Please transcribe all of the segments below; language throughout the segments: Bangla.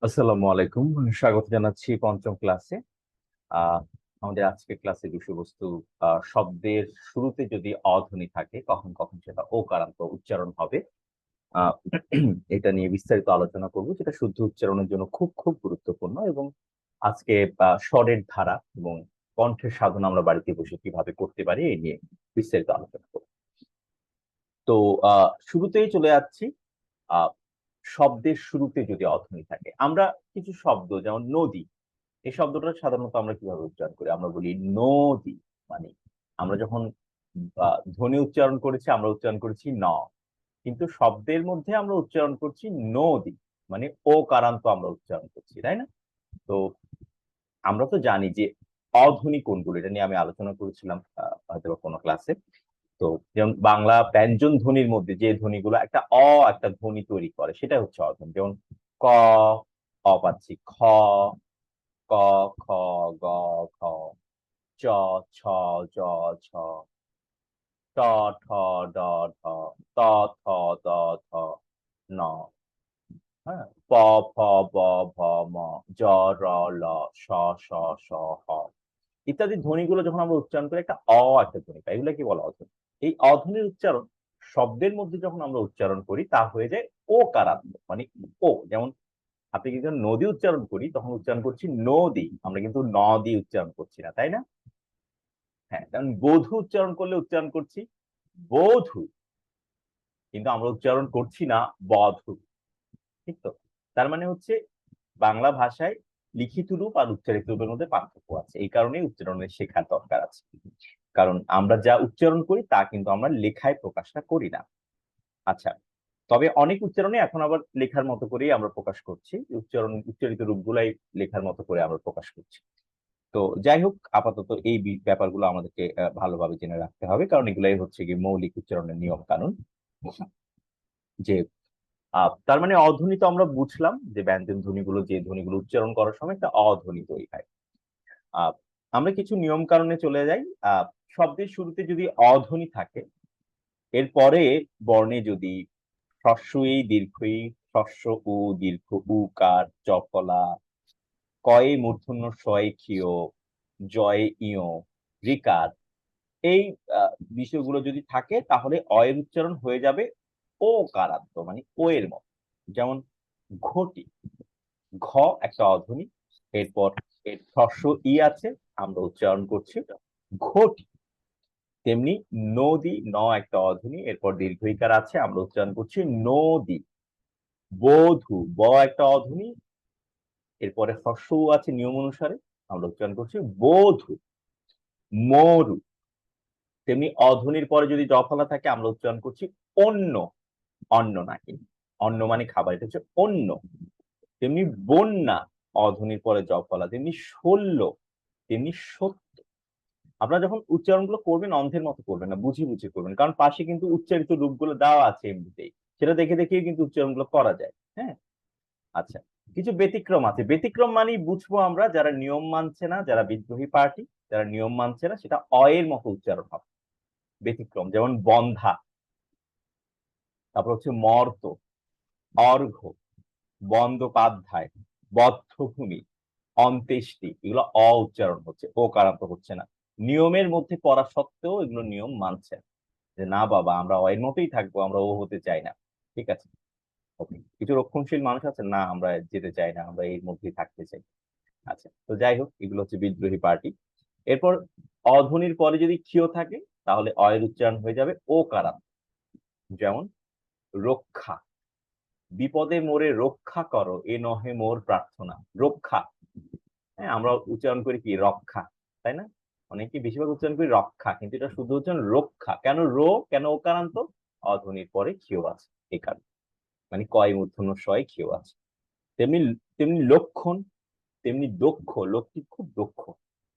আসসালামু আলাইকুম। স্বাগত জানাচ্ছি পঞ্চম ক্লাসে। আহ আমাদের আজকের ক্লাসের বিষয়বস্তু শব্দের শুরুতে যদি অধ্বনি থাকে কখন কখন সেটা ওকারান্ত উচ্চারণ হবে। আহ এটা নিয়ে বিস্তারিত আলোচনা করব, যেটা শুদ্ধ উচ্চারণের জন্য খুব খুব গুরুত্বপূর্ণ। এবং আজকে স্বরের ধারা এবং কণ্ঠের সাধনা আমরা বাড়িতে বসে কিভাবে করতে পারি এই নিয়ে বিস্তারিত আলোচনা করব। তো শুরুতেই চলে যাচ্ছি। আহ শব্দের শুরুতে যদি অধ্বনি থাকে, আমরা কিছু শব্দ যেমন নদী, এই শব্দটা সাধারণত আমরা কিভাবে উচ্চারণ করি? আমরা বলি নদী। মানে আমরা যখন ধ্বনি উচ্চারণ করেছি আমরা উচ্চারণ করেছি ন, কিন্তু শব্দের মধ্যে আমরা উচ্চারণ করছি নদী, মানে ও কারান্ত আমরা উচ্চারণ করছি, তাই না? তো আমরা তো জানি যে অধ্বনি কোনগুলো, এটা নিয়ে আমি আলোচনা করেছিলাম হয়তো বা কোনো ক্লাসে। তো যেমন বাংলা ব্যঞ্জন ধ্বনির মধ্যে যে ধ্বনিগুলো একটা একটা ধ্বনি তৈরি করে সেটা হচ্ছে অধ্বনি। যেমন ক, পাচ্ছি খ, ক, খ, গ, খ, চ, ছ, জ, ছ, ট, ঠ, ড, ঢ, ত, থ, দ, থ, ন। হ্যাঁ, প, ফ, ব, ভ, ম, জ, র, ল, স, স, স, হ ইত্যাদি ধ্বনিগুলো যখন আমরা উচ্চারণ করি একটা একটা ধ্বনি পাই, এগুলো কি বলা অধ্বনি। এই অধ্বনির উচ্চারণ শব্দের মধ্যে যখন আমরা উচ্চারণ করি তা হয়ে যায় ও কারাত্ম, মানে ও। যেমন আপনি কিন্তু নদী উচ্চারণ করি তখন উচ্চারণ করছি নদী, আমরা কিন্তু নদী উচ্চারণ করছি না, তাই না? হ্যাঁ, কারণ বধূ উচ্চারণ করলে উচ্চারণ করছি বধূ, কিন্তু আমরা উচ্চারণ করছি না বধূ। ঠিক তো? তার মানে হচ্ছে বাংলা ভাষায় লিখিত রূপ আর উচ্চারিত রূপের মধ্যে পার্থক্য আছে, এই কারণেই উচ্চারণের শেখার দরকার আছে। কারণ আমরা যা উচ্চারণ করি তা কিন্তু আমরা লেখায় প্রকাশটা করি না। আচ্ছা, তবে অনেক উচ্চারণে এখন আবার লেখার মতো করেই আমরা প্রকাশ করছি, উচ্চারিত রূপগুলাই লেখার মতো করে আমরা প্রকাশ করছি। তো যাই হোক, আপাতত এই ব্যাপারগুলো আমাদেরকে ভালোভাবে জেনে রাখতে হবে, কারণ এগুলাই হচ্ছে কি মৌলিক উচ্চারণের নিয়ম কানুন। যে তার মানে অধ্বনি তো আমরা বুঝলাম যে ব্যঞ্জন ধ্বনিগুলো, যে ধ্বনিগুলো উচ্চারণ করার সময় একটা অধ্বনি তৈরি হয়। আহ আমরা কিছু নিয়ম কানুনে চলে যাই। শব্দের শুরুতে যদি অধ্বনি থাকে, এরপরে বর্ণে যদি হ্রস্ব ই দীর্ঘ ই, হ্রস্ব উ দীর্ঘ উ কার চকলা, কয়ে মূর্ধন্য শয়ে ক্ষীয়, জয়ে ইয়, রিকার, এই বিষয়গুলো যদি থাকে তাহলে এর উচ্চারণ হয়ে যাবে ও কারান্ত, মানে ও এর মতো। যেমন ঘটি, ঘ একটা অধ্বনি, এরপর এর হ্রস্ব ই আছে, আমরা উচ্চারণ করছি ঘটি। তেমনি নদী, ন একটা অধ্বনি, এরপর দীর্ঘ ইকার আছে, আমরা উচ্চারণ করছি নদী। বধূ, ব একটা অধ্বনি, এরপরে হ্রস্ব উ আছে নিয়ম অনুসারে, আমরা উচ্চারণ করছি বধূ। মরু, তেমনি অধ্বনির পরে যদি জফলা থাকে আমরা উচ্চারণ করছি অন্য। অন্ন না কিন্তু, অন্ন মানে খাবার, এটা হচ্ছে অন্য। তেমনি বন্যা, অধ্বনির পরে জফলা, তেমনি শল্য, তেমনি সত্য। আপনারা যখন উচ্চারণগুলো করবেন অন্ধের মতো করবেন না, বুঝি বুঝি করবেন, কারণ পাশে কিন্তু উচ্চারিত রূপগুলো দেওয়া আছে এমনিতেই, সেটা দেখে দেখেই কিন্তু উচ্চারণগুলো করা যায়। হ্যাঁ, আচ্ছা, কিছু ব্যতিক্রম আছে। ব্যতিক্রম মানেই বুঝবো আমরা যারা নিয়ম মানছে না, যারা বিদ্রোহী পার্টি, যারা নিয়ম মানছে না, সেটা এর মতো উচ্চারণ হবে ব্যতিক্রম। যেমন বন্ধা, তারপর হচ্ছে মর্ত, অর্ঘ, বন্দ্যোপাধ্যায়, বধ্যভূমি, অন্ত্যেষ্টি, এগুলো উচ্চারণ হচ্ছে, ও কারান্ত হচ্ছে না। নিয়মের মধ্যে পড়া সত্ত্বেও এগুলো নিয়ম মানছে না, যে না বাবা আমরা এর মতোই থাকবো, আমরা ও হতে চাই না। ঠিক আছে, ওকে। কিছু রক্ষণশীল মানুষ আছে, না আমরা যেতে চাই না, আমরা এর মধ্যেই থাকতে চাই। আচ্ছা, তো যাই হোক, এগুলো হচ্ছে বিদ্রোহী পার্টি। এরপর অধ্বনির পরে যদি ক্ষীয় থাকে তাহলে এর উচ্চারণ হয়ে যাবে ও কারান্ত। যেমন রক্ষা, বিপদে মোরে রক্ষা করো এ নহে মোর প্রার্থনা। রক্ষা, হ্যাঁ, আমরা উচ্চারণ করি কি রক্ষা, তাই না? অনেকে বেশিরভাগ উচ্চারণ করি রক্ষা, কিন্তু এটা শুধু উচ্চারণ রক্ষা। কেন কেন ওকারান্ত? অধ্বনির পরে ক্ষীয় আছে, এই কারণে, মানে কয় মূর্ধন্য শয় ক্ষীয় আছে। তেমনি তেমনি লক্ষণ, তেমনি দক্ষ, লোকটি খুব দক্ষ।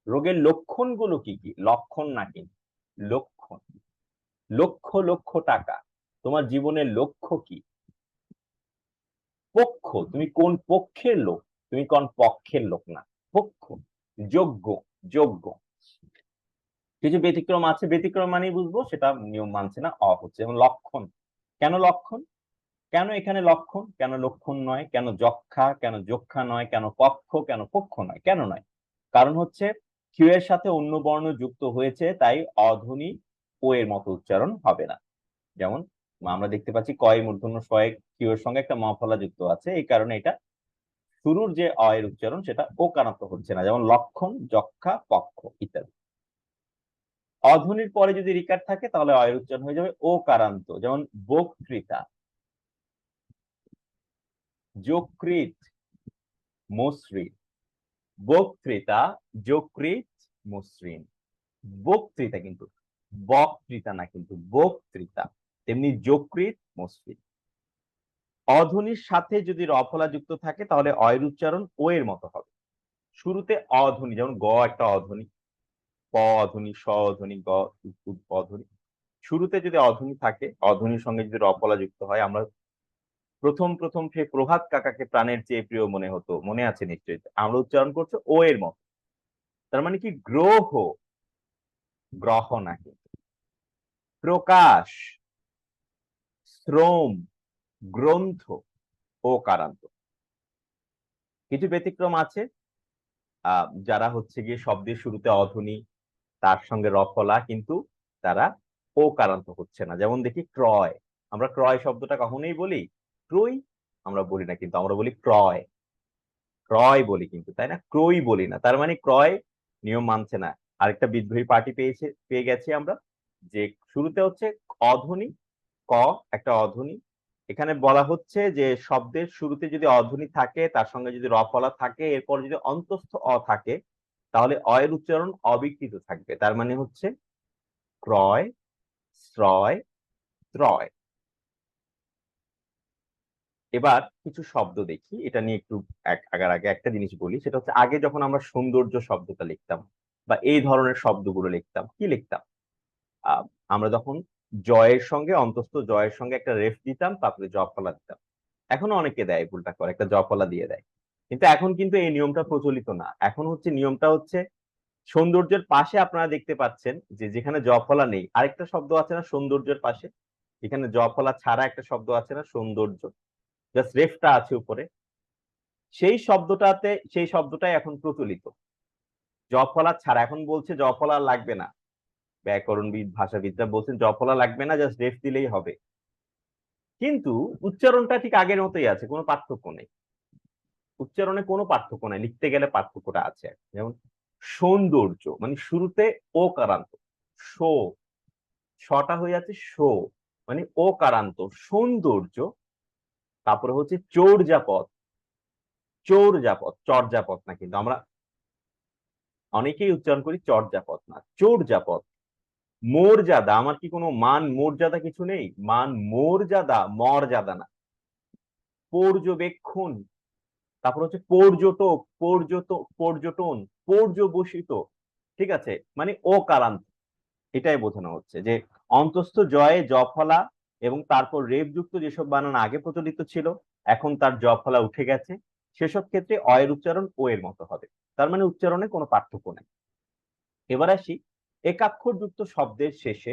রোগের লক্ষণগুলো কি কি? লক্ষণ না কিন্তু লক্ষণ। লক্ষ লক্ষ টাকা, তোমার জীবনের লক্ষ্য কি? পক্ষ, তুমি কোন পক্ষের লোক, তুমি কোন পক্ষের লোক না, পক্ষ। যোগ্য, যোগ্য। কিছু ব্যতিক্রম আছে, ব্যতিক্রম মানেই বুঝবো সেটা নিয়ম মানছে না, হচ্ছে। যেমন লক্ষণ, কেন লক্ষণ? কেন এখানে লক্ষণ, কেন লক্ষণ নয়, কেন যক্ষা, কেন যক্ষা নয়, কেন পক্ষ, কেন পক্ষ নয়, কেন নয়? কারণ হচ্ছে কিউ এর সাথে অন্য বর্ণ যুক্ত হয়েছে, তাই অধ্বনি ও এর মতো উচ্চারণ হবে না। যেমন আমরা দেখতে পাচ্ছি কয় মূর্ধন্য শয়ে কিউ এর সঙ্গে একটা ম ফলা যুক্ত আছে, এই কারণে এটা শুরুর যে অ এর উচ্চারণ সেটা ও কারান্ত হচ্ছে না, যেমন লক্ষণ, যক্ষা, পক্ষ ইত্যাদি। অধ্বনির পরে যদি রিকার থাকে তাহলে অ এর উচ্চারণ হয়ে যাবে ও কারান্ত, যেমন বক্তৃতা, যকৃত, মসৃণ। বক্তৃতা, যকৃত, মসৃণ। বক্তৃতা, কিন্তু বক্তৃতা না, কিন্তু বক্তৃতা। তেমনি যকৃত, মসৃণ। অধ্বনির সাথে যদি রফলা যুক্ত থাকে তাহলে অ এর উচ্চারণ ও এর মতো হবে। শুরুতে অধ্বনি, যেমন গ একটা অধ্বনি, প অধ্বনি, স অধ্বনি, গ অধ্বনি। শুরুতে যদি অধ্বনি থাকে, অধ্বনির সঙ্গে যদি রফলা যুক্ত হয়, আমরা প্রথম প্রথম সে প্রভাত কাকাকে প্রাণের চেয়ে প্রিয় মনে হতো, মনে আছে নিশ্চয়ই, আমরা উচ্চারণ করছি ও এর মতো। তার মানে কি, গ্রহ, গ্রহ না কিন্তু, প্রকাশ, শ্রম, গ্রন্থ, ও কারান্ত। কিছু ব্যতিক্রম আছে, যারা হচ্ছে গিয়ে শব্দের শুরুতে অধ্বনি, তার সঙ্গে রফলা, কিন্তু তারা ও কারান্ত হচ্ছে না। যেমন দেখি ক্রয়, আমরা ক্রয় শব্দটা কখনোই বলি ক্রয়, আমরা বলি না, কিন্তু আমরা বলি ক্রয়, ক্রয় বলি কিন্তু, তাই না? ক্রয় বলি না। তার মানে ক্রয় নিয়ম মানছে না। আরেকটা বিদ্রোহী পার্টি পেয়ে গেছি আমরা, যে শুরুতে হচ্ছে অধ্বনি, ক একটা অধ্বনি। এখানে বলা হচ্ছে যে শব্দের শুরুতে যদি অধ্বনি থাকে, তার সঙ্গে যদি রফলা থাকে, এরপর যদি অন্তস্থ অ থাকে, তাহলে অ এর উচ্চারণ অবিকৃত থাকবে। তার মানে হচ্ছে ক্রয়, শ্রয়, ত্রয়। এবার কিছু শব্দ দেখি, এটা নিয়ে একটু আগার আগে একটা জিনিস বলি, সেটা হচ্ছে আগে যখন আমরা সৌন্দর্য শব্দটা লিখতাম বা এই ধরনের শব্দগুলো লিখতাম, কি লিখতাম? আহ, আমরা যখন জয়ের সঙ্গে, অন্তস্থ জয়ের সঙ্গে একটা রেফ দিতাম, তারপরে জফলা দিতাম। এখনো অনেকে দেয়, ভুলটা করে, একটা জফলা দিয়ে দেয়। কিন্তু এখন কিন্তু এই নিয়মটা প্রচলিত না। এখন হচ্ছে নিয়মটা হচ্ছে সৌন্দর্যের পাশে আপনারা দেখতে পাচ্ছেন যে যেখানে জফলা নেই, আরেকটা শব্দ আছে না সৌন্দর্যের পাশে, যেখানে জফলা ছাড়া একটা শব্দ আছে না সৌন্দর্য, জাস্ট রেফটা আছে উপরে, সেই শব্দটাই এখন প্রচলিত, জফলা ছাড়া। এখন বলছে জফলা লাগবে না, ব্যাকরণবিদ, ভাষাবিদরা বলছেন জফলা লাগবে না, জাস্ট রেফ দিলেই হবে। কিন্তু উচ্চারণটা ঠিক আগের মতোই আছে, কোনো পার্থক্য নেই। উচ্চারণে কোনো পার্থক্য নাই, লিখতে গেলে পার্থক্যটা আছে। যেমন সৌন্দর্য, মানে শুরুতে ও কারান্ত, শো, ছটা হয়ে যাচ্ছে শো, মানে ও কারান্ত, সৌন্দর্য। তারপরে হচ্ছে চৌর্যাপদ, চৌর্যাপদ, চর্যাপদ না, কিন্তু আমরা অনেকেই উচ্চারণ করি চর্যাপদ না, চৌর্যাপদ। মর্যাদা, আমার কি কোনো মান মর্যাদা কিছু নেই? মান মর্যাদা, মর্যাদা না। পর্যবেক্ষণ, তারপর হচ্ছে পর্যটক, পর্যটন, পর্যবসিত। ঠিক আছে, মানে ও কারান্ত। এটাই বোঝানো হচ্ছে যে অন্তস্থ জয়ে জফলা এবং তারপর রেফ যুক্ত যেসব বানান আগে প্রচলিত ছিল, এখন তার জফলা উঠে গেছে, সেসব ক্ষেত্রে অ এর উচ্চারণ ও এর মতো হবে। তার মানে উচ্চারণে কোনো পার্থক্য নেই। এবার আসি একাক্ষরযুক্ত শব্দের শেষে।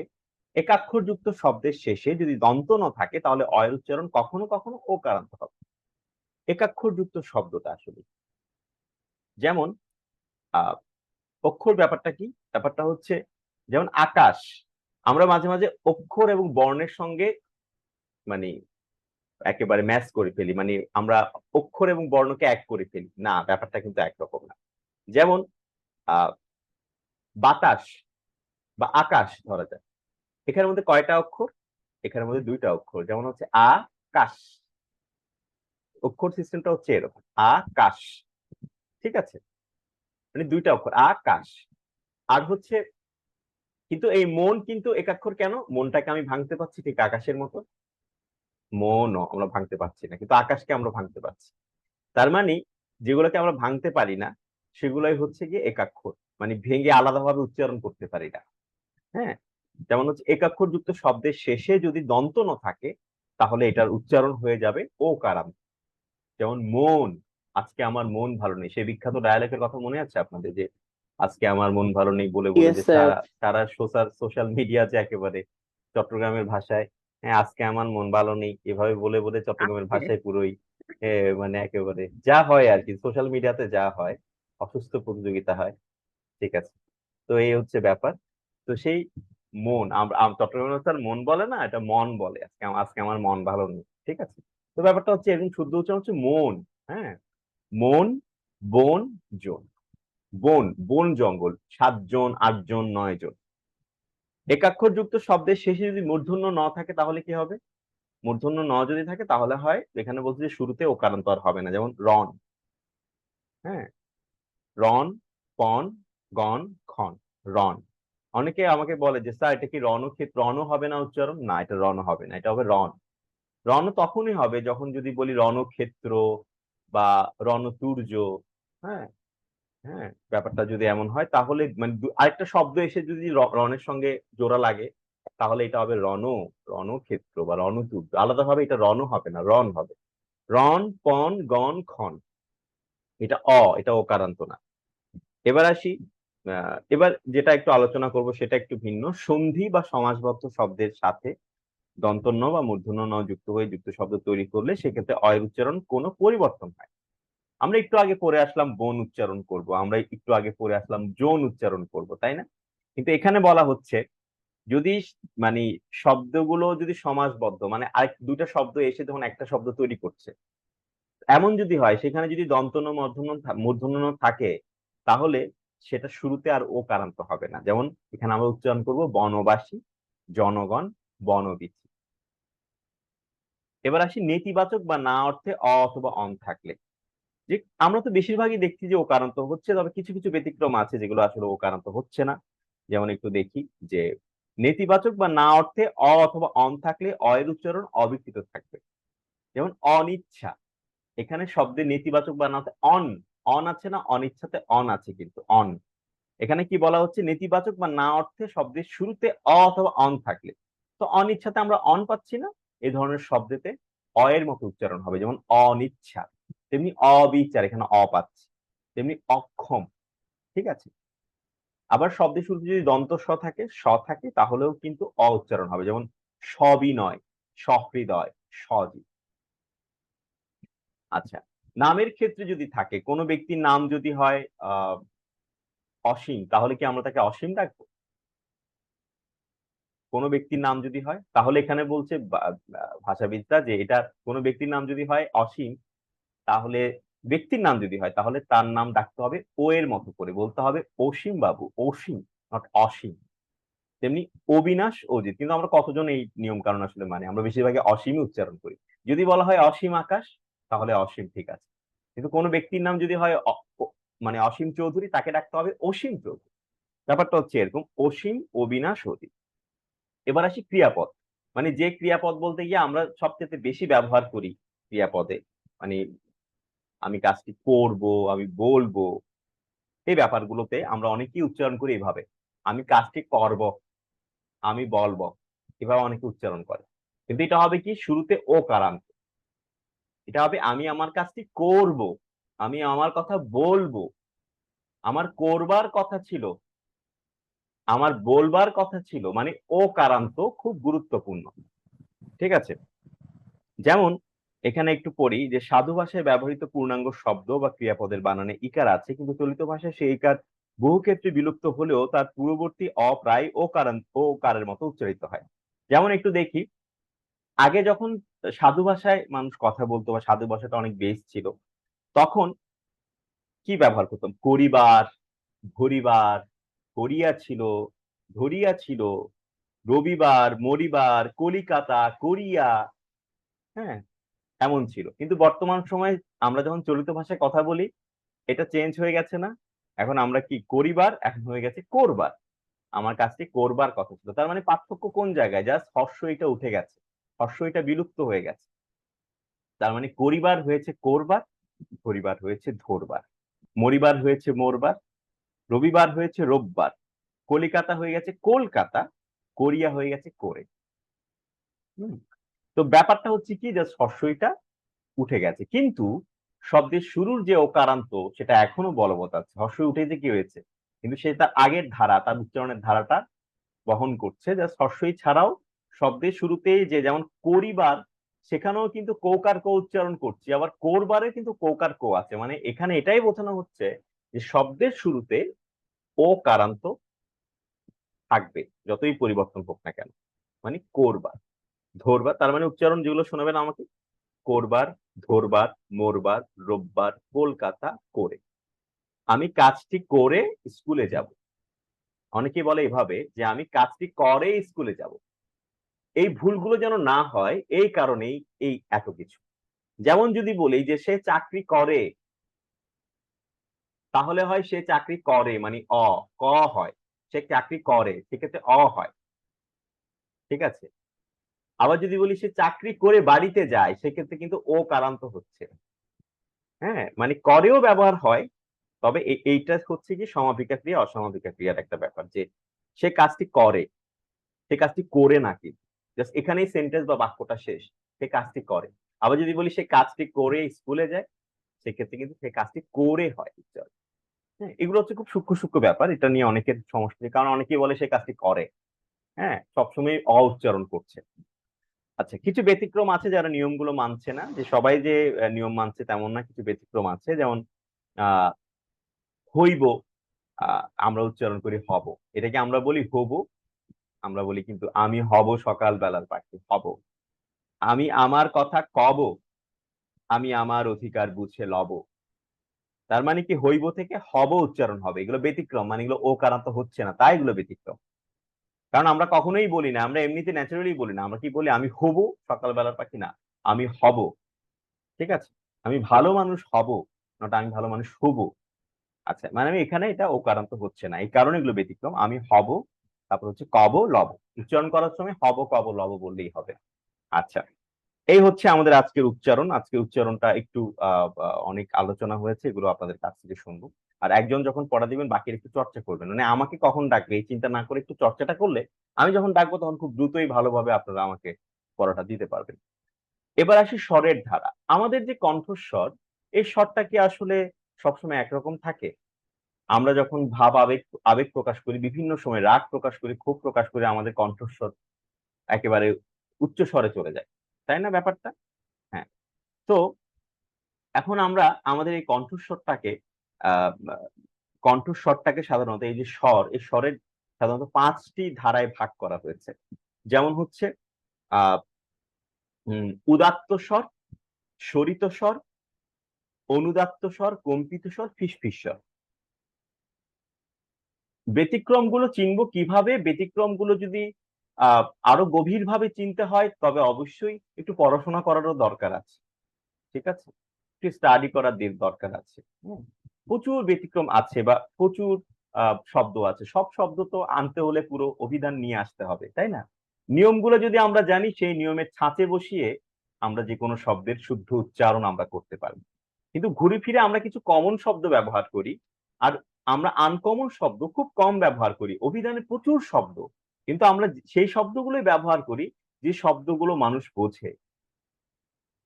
একাক্ষরযুক্ত শব্দের শেষে যদি দন্ত ন থাকে, তাহলে অ এর উচ্চারণ কখনো কখনো ও কারান্ত হবে। একাক্ষরযুক্ত শব্দটা আসলে যেমন আহ অক্ষর, ব্যাপারটা কি? ব্যাপারটা হচ্ছে যেমন আকাশ, আমরা মাঝে মাঝে অক্ষর এবং বর্ণের সঙ্গে মানে একেবারে ম্যাচ করে ফেলি, মানে আমরা অক্ষর এবং বর্ণকে এক করে ফেলি না, ব্যাপারটা কিন্তু একরকম না। যেমন আহ বাতাস বা আকাশ ধরা যায়, এখানের মধ্যে কয়টা অক্ষর? এখানের মধ্যে দুইটা অক্ষর। যেমন হচ্ছে আকাশ, অক্ষর সিস্টেমটা হচ্ছে এরকম, আকাশ। ঠিক আছে, মানে দুইটা অক্ষর, আকাশ। আর হচ্ছে, কিন্তু এই মন কিন্তু একাক্ষর কেন? মনটাকে আমি ভাঙতে পারছি ঠিক আকাশের মতো, মনও আমরা ভাঙতে পারছি না, কিন্তু আকাশকে আমরা ভাঙতে পারছি। তার মানে যেগুলোকে আমরা ভাঙতে পারি না, সেগুলোই হচ্ছে গিয়ে একাক্ষর, মানে ভেঙে আলাদাভাবে উচ্চারণ করতে পারি না। হ্যাঁ, যেমন হচ্ছে একাক্ষর যুক্ত শব্দের শেষে যদি দন্ত ন থাকে, তাহলে এটার উচ্চারণ হয়ে যাবে ও কারাম। যেমন মন, আজকে আমার মন ভালো নেই, সেই বিখ্যাত ডায়ালগের কথা মনে আছে আপনাদের, যে আজকে আমার মন ভালো নেই বলে বলে ইয়েস যে স্যার। সারা সারা সোশ্যাল মিডিয়া যে একেবারে চট্টগ্রামের ভাষায় হ্যাঁ, আজকে আমার মন ভালো নেই, এভাবে বলে বলে চট্টগ্রামের আজকে ভাষায় পুরোই মানে একেবারে যা হয় আর কি, সোশ্যাল মিডিয়াতে যা হয়, অসুস্থ প্রতিযোগিতা হয়। ঠিক আছে, তো এই হচ্ছে ব্যাপার। তো সেই মন, আমরা চট্টগ্রামের ভাষার মন বলে না, এটা মন বলে। আজকে আমার মন ভালো নেই, ঠিক আছে। তো ব্যাপারটা হচ্ছে এরকম, শুদ্ধ উচ্চারণ হচ্ছে মন। হ্যাঁ, মন, বন, জন। বন, বন জঙ্গল, 7 জন, 8 জন, 9 জন। একাক্ষর যুক্ত শব্দের শেষে যদি মূর্ধন্য ন থাকে তাহলে কি হবে? মূর্ধন্য ন যদি থাকে তাহলে হয়, এখানে বলছে যে শুরুতে ওকারান্তর হবে না, যেমন রন। হ্যাঁ, রন, পন, গণ, খন, রন। অনেকে আমাকে বলে যে স্যার এটা কি রণক্ষেত্র, রণ হবে না উচ্চারণ? না, এটা রণ হবে না, এটা হবে রন। রণ তখনই হবে যখন যদি বলি রণক্ষেত্র বা রণতুর্য। হ্যাঁ, হ্যাঁ, ব্যাপারটা যদি এমন হয় তাহলে মানে আরেকটা শব্দ এসে যদি রণের সঙ্গে জোড়া লাগে, তাহলে এটা হবে রণক্ষেত্র বা রণতুর্য। আলাদাভাবে এটা রণ হবে না, রন হবে। রন, পন, গণ, খন, এটা ওকারান্ত না। এবার আসি, এবার যেটা একটু আলোচনা করব সেটা একটু ভিন্ন। সন্ধি বা সমাসবদ্ধ শব্দের সাথে দন্তন্য বা মূর্ধন্য ন যুক্ত হয়ে যুক্ত শব্দ তৈরি করলে সেক্ষেত্রে অয়ের উচ্চারণ কোনো পরিবর্তন হয়। আমরা একটু আগে পড়ে আসলাম বন উচ্চারণ করব, আমরা একটু আগে পড়ে আসলাম যৌন উচ্চারণ করব, তাই না? কিন্তু এখানে বলা হচ্ছে যদি মানে শব্দগুলো যদি সমাসবদ্ধ, মানে আরেক দুইটা শব্দ এসে যখন একটা শব্দ তৈরি করছে, এমন যদি হয় সেখানে যদি দন্তন্য মূর্ধন্য ণ থাকে, তাহলে সেটা শুরুতে আর ও কারান্ত হবে না। যেমন এখানে আমরা উচ্চারণ করব বনবাসী, জনগণ, বনবীথি। এবার আসি নেতিবাচক বা না অর্থে অ অথবা অন থাকলে। যে আমরা তো বেশিরভাগই দেখছি যে ওকারান্ত হচ্ছে, তবে কিছু কিছু ব্যতিক্রম আছে যেগুলো আসলে ওকারান্ত হচ্ছে না। যেমন একটু দেখি যে নেতিবাচক বা না অর্থে অ অথবা অন থাকলে অ এর উচ্চারণ অবিকৃত থাকবে। যেমন অনিচ্ছা, এখানে শব্দের নেতিবাচক বা না অন, অন আছে না, অনিচ্ছাতে অন আছে কিন্তু অন। এখানে কি বলা হচ্ছে, নেতিবাচক বা না অর্থে শব্দের শুরুতে অ অথবা অন থাকলে, তো অনিচ্ছাতে আমরা অন পাচ্ছি না, এই ধরনের শব্দেতে অ এর মতো উচ্চারণ হবে, যেমন অনিচ্ছা। তেমনি অবিচার, এখানে অ পাচ্ছি। তেমনি অক্ষম। ঠিক আছে, আবার শব্দের শুরুতে যদি দন্ত স থাকে তাহলেও কিন্তু অ উচ্চারণ হবে, যেমন সবিনয়, সহৃদয়, সজীব। আচ্ছা, নামের ক্ষেত্রে যদি থাকে, কোনো ব্যক্তির নাম যদি হয় অসীম, তাহলে কি আমরা তাকে অসীম ডাকবো? কোনো ব্যক্তির নাম যদি হয় তাহলে এখানে বলছে ভাষাবিদরা যে এটা, কোনো ব্যক্তির নাম যদি হয় অসীম, তাহলে ব্যক্তির নাম যদি হয় তাহলে তার নাম ডাকতে হবে ও এর মতো করে, বলতে হবে অসীম বাবু, অসীম, নট অসীম। তেমনি অবিনাশ, অজিত। কিন্তু আমরা কতজন এই নিয়ম কারণ আসলে মানে, আমরা বেশিরভাগই অসীমই উচ্চারণ করি। যদি বলা হয় অসীম আকাশ, তাহলে অসীম, ঠিক আছে। কিন্তু কোনো ব্যক্তির নাম যদি হয় মানে অসীম চৌধুরী, তাকে ডাকতে হবে অসীম চৌধুরী। ব্যাপারটা হচ্ছে এরকম, অসীম, অবিনাশ, অজিত। এবার আসি ক্রিয়াপদ। মানে যে ক্রিয়াপদ বলতে গিয়ে আমরা সবচেয়ে বেশি ব্যবহার করি ক্রিয়াপদে, মানে আমি কাজটি করব, আমি বলবো, এই ব্যাপারগুলোতে আমরা অনেকেই উচ্চারণ করি এভাবে, আমি কাজটি করব, আমি বলবো, এভাবে অনেকে উচ্চারণ করে। কিন্তু এটা হবে কি, শুরুতে ও কারান্ত। এটা হবে আমি আমার কাজটি করব, আমি আমার কথা বলবো, আমার করবার কথা ছিল, আমার বলবার কথা ছিল, মানে ও কারান্ত খুব গুরুত্বপূর্ণ। ঠিক আছে, যেমন এখানে একটু পড়ি যে সাধু ভাষায় ব্যবহৃত পূর্ণাঙ্গ শব্দ বা ক্রিয়াপদের বানানে ইকার আছে, কিন্তু চলিত ভাষায় সেই ইকার বহু ক্ষেত্রে বিলুপ্ত হলেও তার পূর্ববর্তী অ প্রায় ও কারের মতো উচ্চারিত হয়। যেমন একটু দেখি, আগে যখন সাধু ভাষায় মানুষ কথা বলতো বা সাধু ভাষাটা অনেক বেস ছিল, তখন কি ব্যবহার করতাম? করিবার, ধরিবার, করিয়া ছিল, ধরিয়া ছিল, রবিবার, মরিবার, কলিকাতা, করিয়া। হ্যাঁ, এমন ছিল। কিন্তু বর্তমান সময়ে আমরা যখন চলিত ভাষায় কথা বলি, এটা চেঞ্জ হয়ে গেছে না? এখন আমরা কি করিবার, এখন হয়ে গেছে করবার। আমার কাজটি করবার কথা ছিল, তার মানে পার্থক্য কোন জায়গায়? জাস্ট হর্ষ এটা উঠে গেছে, হর্ষ এটা বিলুপ্ত হয়ে গেছে। তার মানে করিবার হয়েছে করবার, ধরিবার হয়েছে ধরবার, মরিবার হয়েছে মরবার, রবিবার হয়েছে রোববার, কলিকাতা হয়ে গেছে কলকাতা, কোরিয়া হয়ে গেছে করে। হুম, তো ব্যাপারটা হচ্ছে কি, জাস্ট হর্ষইটা উঠে গেছে, কিন্তু শব্দের শুরুর যে ওকারান্ত সেটা এখনো বলবৎ আছে। হর্ষ উঠে যে কি হয়েছে, কিন্তু সে তার আগের ধারা, তার উচ্চারণের ধারাটা বহন করছে। জাস্ট হর্ষই ছাড়াও শব্দের শুরুতেই যে যেমন পরিবার, সেখানেও কিন্তু কৌকার কো উচ্চারণ করছি, আবার কোরবারে কিন্তু কৌকার কো আছে। মানে এখানে এটাই বোঝানো হচ্ছে যে শব্দের শুরুতে ও কারান্ত থাকবে, যতই পরিবর্তন হোক না কেন। মানে কোরবার, ধরবার, তার মানে উচ্চারণ যেগুলো শোনাবেন আমাকে, কোরবার, ধরবার, মোরবার, রোববার, কলকাতা, করে। আমি কাজটি করে স্কুলে যাব। অনেকে বলে এভাবে যে আমি কাজটি করে স্কুলে যাব। এই ভুলগুলো যেন না হয় এই কারণেই এই এত কিছু। যেমন যদি বলি যে সে চাকরি করে, তাহলে হয় সে চাকরি করে, মানে ক হয়। সে চাকরি করে, সেক্ষেত্রে হয়। ঠিক আছে। আবার যদি বলি সে চাকরি করে বাড়িতে যায়, সেক্ষেত্রে কিন্তু ও কারান্ত হচ্ছে। হ্যাঁ, মানে করেও ব্যবহার হয়, তবে এইটা হচ্ছে কি সমাপিকা ক্রিয়া অসমাপিকা ক্রিয়ার একটা ব্যাপার, যে সে কাজটি করে, সে কাজটি করে নাকি, জাস্ট এখানেই সেন্টেন্স বা বাক্যটা শেষ। সে কাজটি করে। আবার যদি বলি সে কাজটি করে স্কুলে যায়, সেক্ষেত্রে কিন্তু সে কাজটি করে হয় উচ্চারণ। হ্যাঁ, এগুলো হচ্ছে খুব সূক্ষ্ম সূক্ষ্ম ব্যাপার, এটা নিয়ে অনেকের সমস্যা, কারণ অনেকেই বলে সে কাজটি করে, হ্যাঁ, সবসময় উচ্চারণ করছে। আচ্ছা, কিছু ব্যতিক্রম আছে যারা নিয়মগুলো মানছে না, যে সবাই যে নিয়ম মানছে তেমন না, কিছু ব্যতিক্রম আছে। যেমন আহ হইব, আমরা উচ্চারণ করি হব। এটাকে আমরা বলি হবু, আমরা বলি কিন্তু আমি হব সকাল বেলার পাখি, হব। আমি আমার কথা কব, আমি আমার অধিকার বুঝে লব। তার মানে কি হইব থেকে হব উচ্চারণ হবে, এগুলো ব্যতিক্রম, মানে এগুলো ও কারান্ত হচ্ছে না, তাই এগুলো ব্যতিক্রম। কারণ আমরা কখনোই বলি না, আমরা এমনিতে ন্যাচারালি বলি না, আমরা কি বলি আমি হবু সকাল বেলার পাখি, না, আমি হব। ঠিক আছে। আমি ভালো মানুষ হব, নট আমি ভালো মানুষ হবো। আচ্ছা, মানে আমি এখানে এটা ওকারান্ত হচ্ছে না, এই কারণে এগুলো ব্যতিক্রম। আমি হব, তারপর হচ্ছে কব, লব। উচ্চারণ করার সময় হব, কব, লব বললেই হবে। আচ্ছা, এই হচ্ছে আমাদের আজকের উচ্চারণ। আজকের উচ্চারণটা একটু অনেক আলোচনা হয়েছে, এগুলো আপনাদের কাছ থেকে শুনবো। আর একজন যখন পড়া দিবেন বাকির একটু চর্চা করবেন, মানে আমাকে কখন ডাকবে এই চিন্তা না করে একটু চর্চাটা করলে আমি যখন ডাকবো তখন খুব দ্রুতই ভালোভাবে আপনারা আমাকে পড়াটা দিতে পারবেন। এবার আসি স্বরের ধারা। আমাদের যে কণ্ঠস্বর, এই স্বরটা কি আসলে সবসময় একরকম থাকে? আমরা যখন ভাব আবেগ আবেগ প্রকাশ করি, বিভিন্ন সময় রাগ প্রকাশ করি, ক্ষোভ প্রকাশ করি, আমাদের কণ্ঠস্বর একেবারে উচ্চ স্বরে চলে যায়, তাই না ব্যাপারটা? হ্যাঁ। তো এখন আমরা আমাদের এই কণ্ঠস্বরটাকে আহ কণ্ঠস্বরটাকে সাধারণত এই যে স্বর, এই স্বরের সাধারণত 5টি ধারায় ভাগ করা হয়েছে। যেমন হচ্ছে আহ উদাত্ত স্বর, স্বরিত স্বর, অনুদাত্ত স্বর, কম্পিত স্বর, ফিসফিস স্বর। ব্যতিক্রমগুলো চিনবো কিভাবে? ব্যতিক্রমগুলো যদি আহ আরো গভীরভাবে চিনতে হয়, তবে অবশ্যই একটু পড়াশোনা করারও দরকার আছে। ঠিক আছে, একটু স্টাডি করার দরকার আছে। প্রচুর ব্যতিক্রম আছে, বা প্রচুর শব্দ আছে। সব শব্দ তো আনতে হলে পুরো অভিধান নিয়ে আসতে হবে, তাই না? নিয়মগুলো যদি আমরা জানি, সেই নিয়মের ছাঁচে বসিয়ে আমরা যে কোনো শব্দের শুদ্ধ উচ্চারণ আমরা করতে পারবো। কিন্তু ঘুরে ফিরে আমরা কিছু কমন শব্দ ব্যবহার করি, আর আমরা আনকমন শব্দ খুব কম ব্যবহার করি। অভিধানে প্রচুর শব্দ, কিন্তু আমরা সেই শব্দগুলোই ব্যবহার করি যে শব্দগুলো মানুষ বোঝে,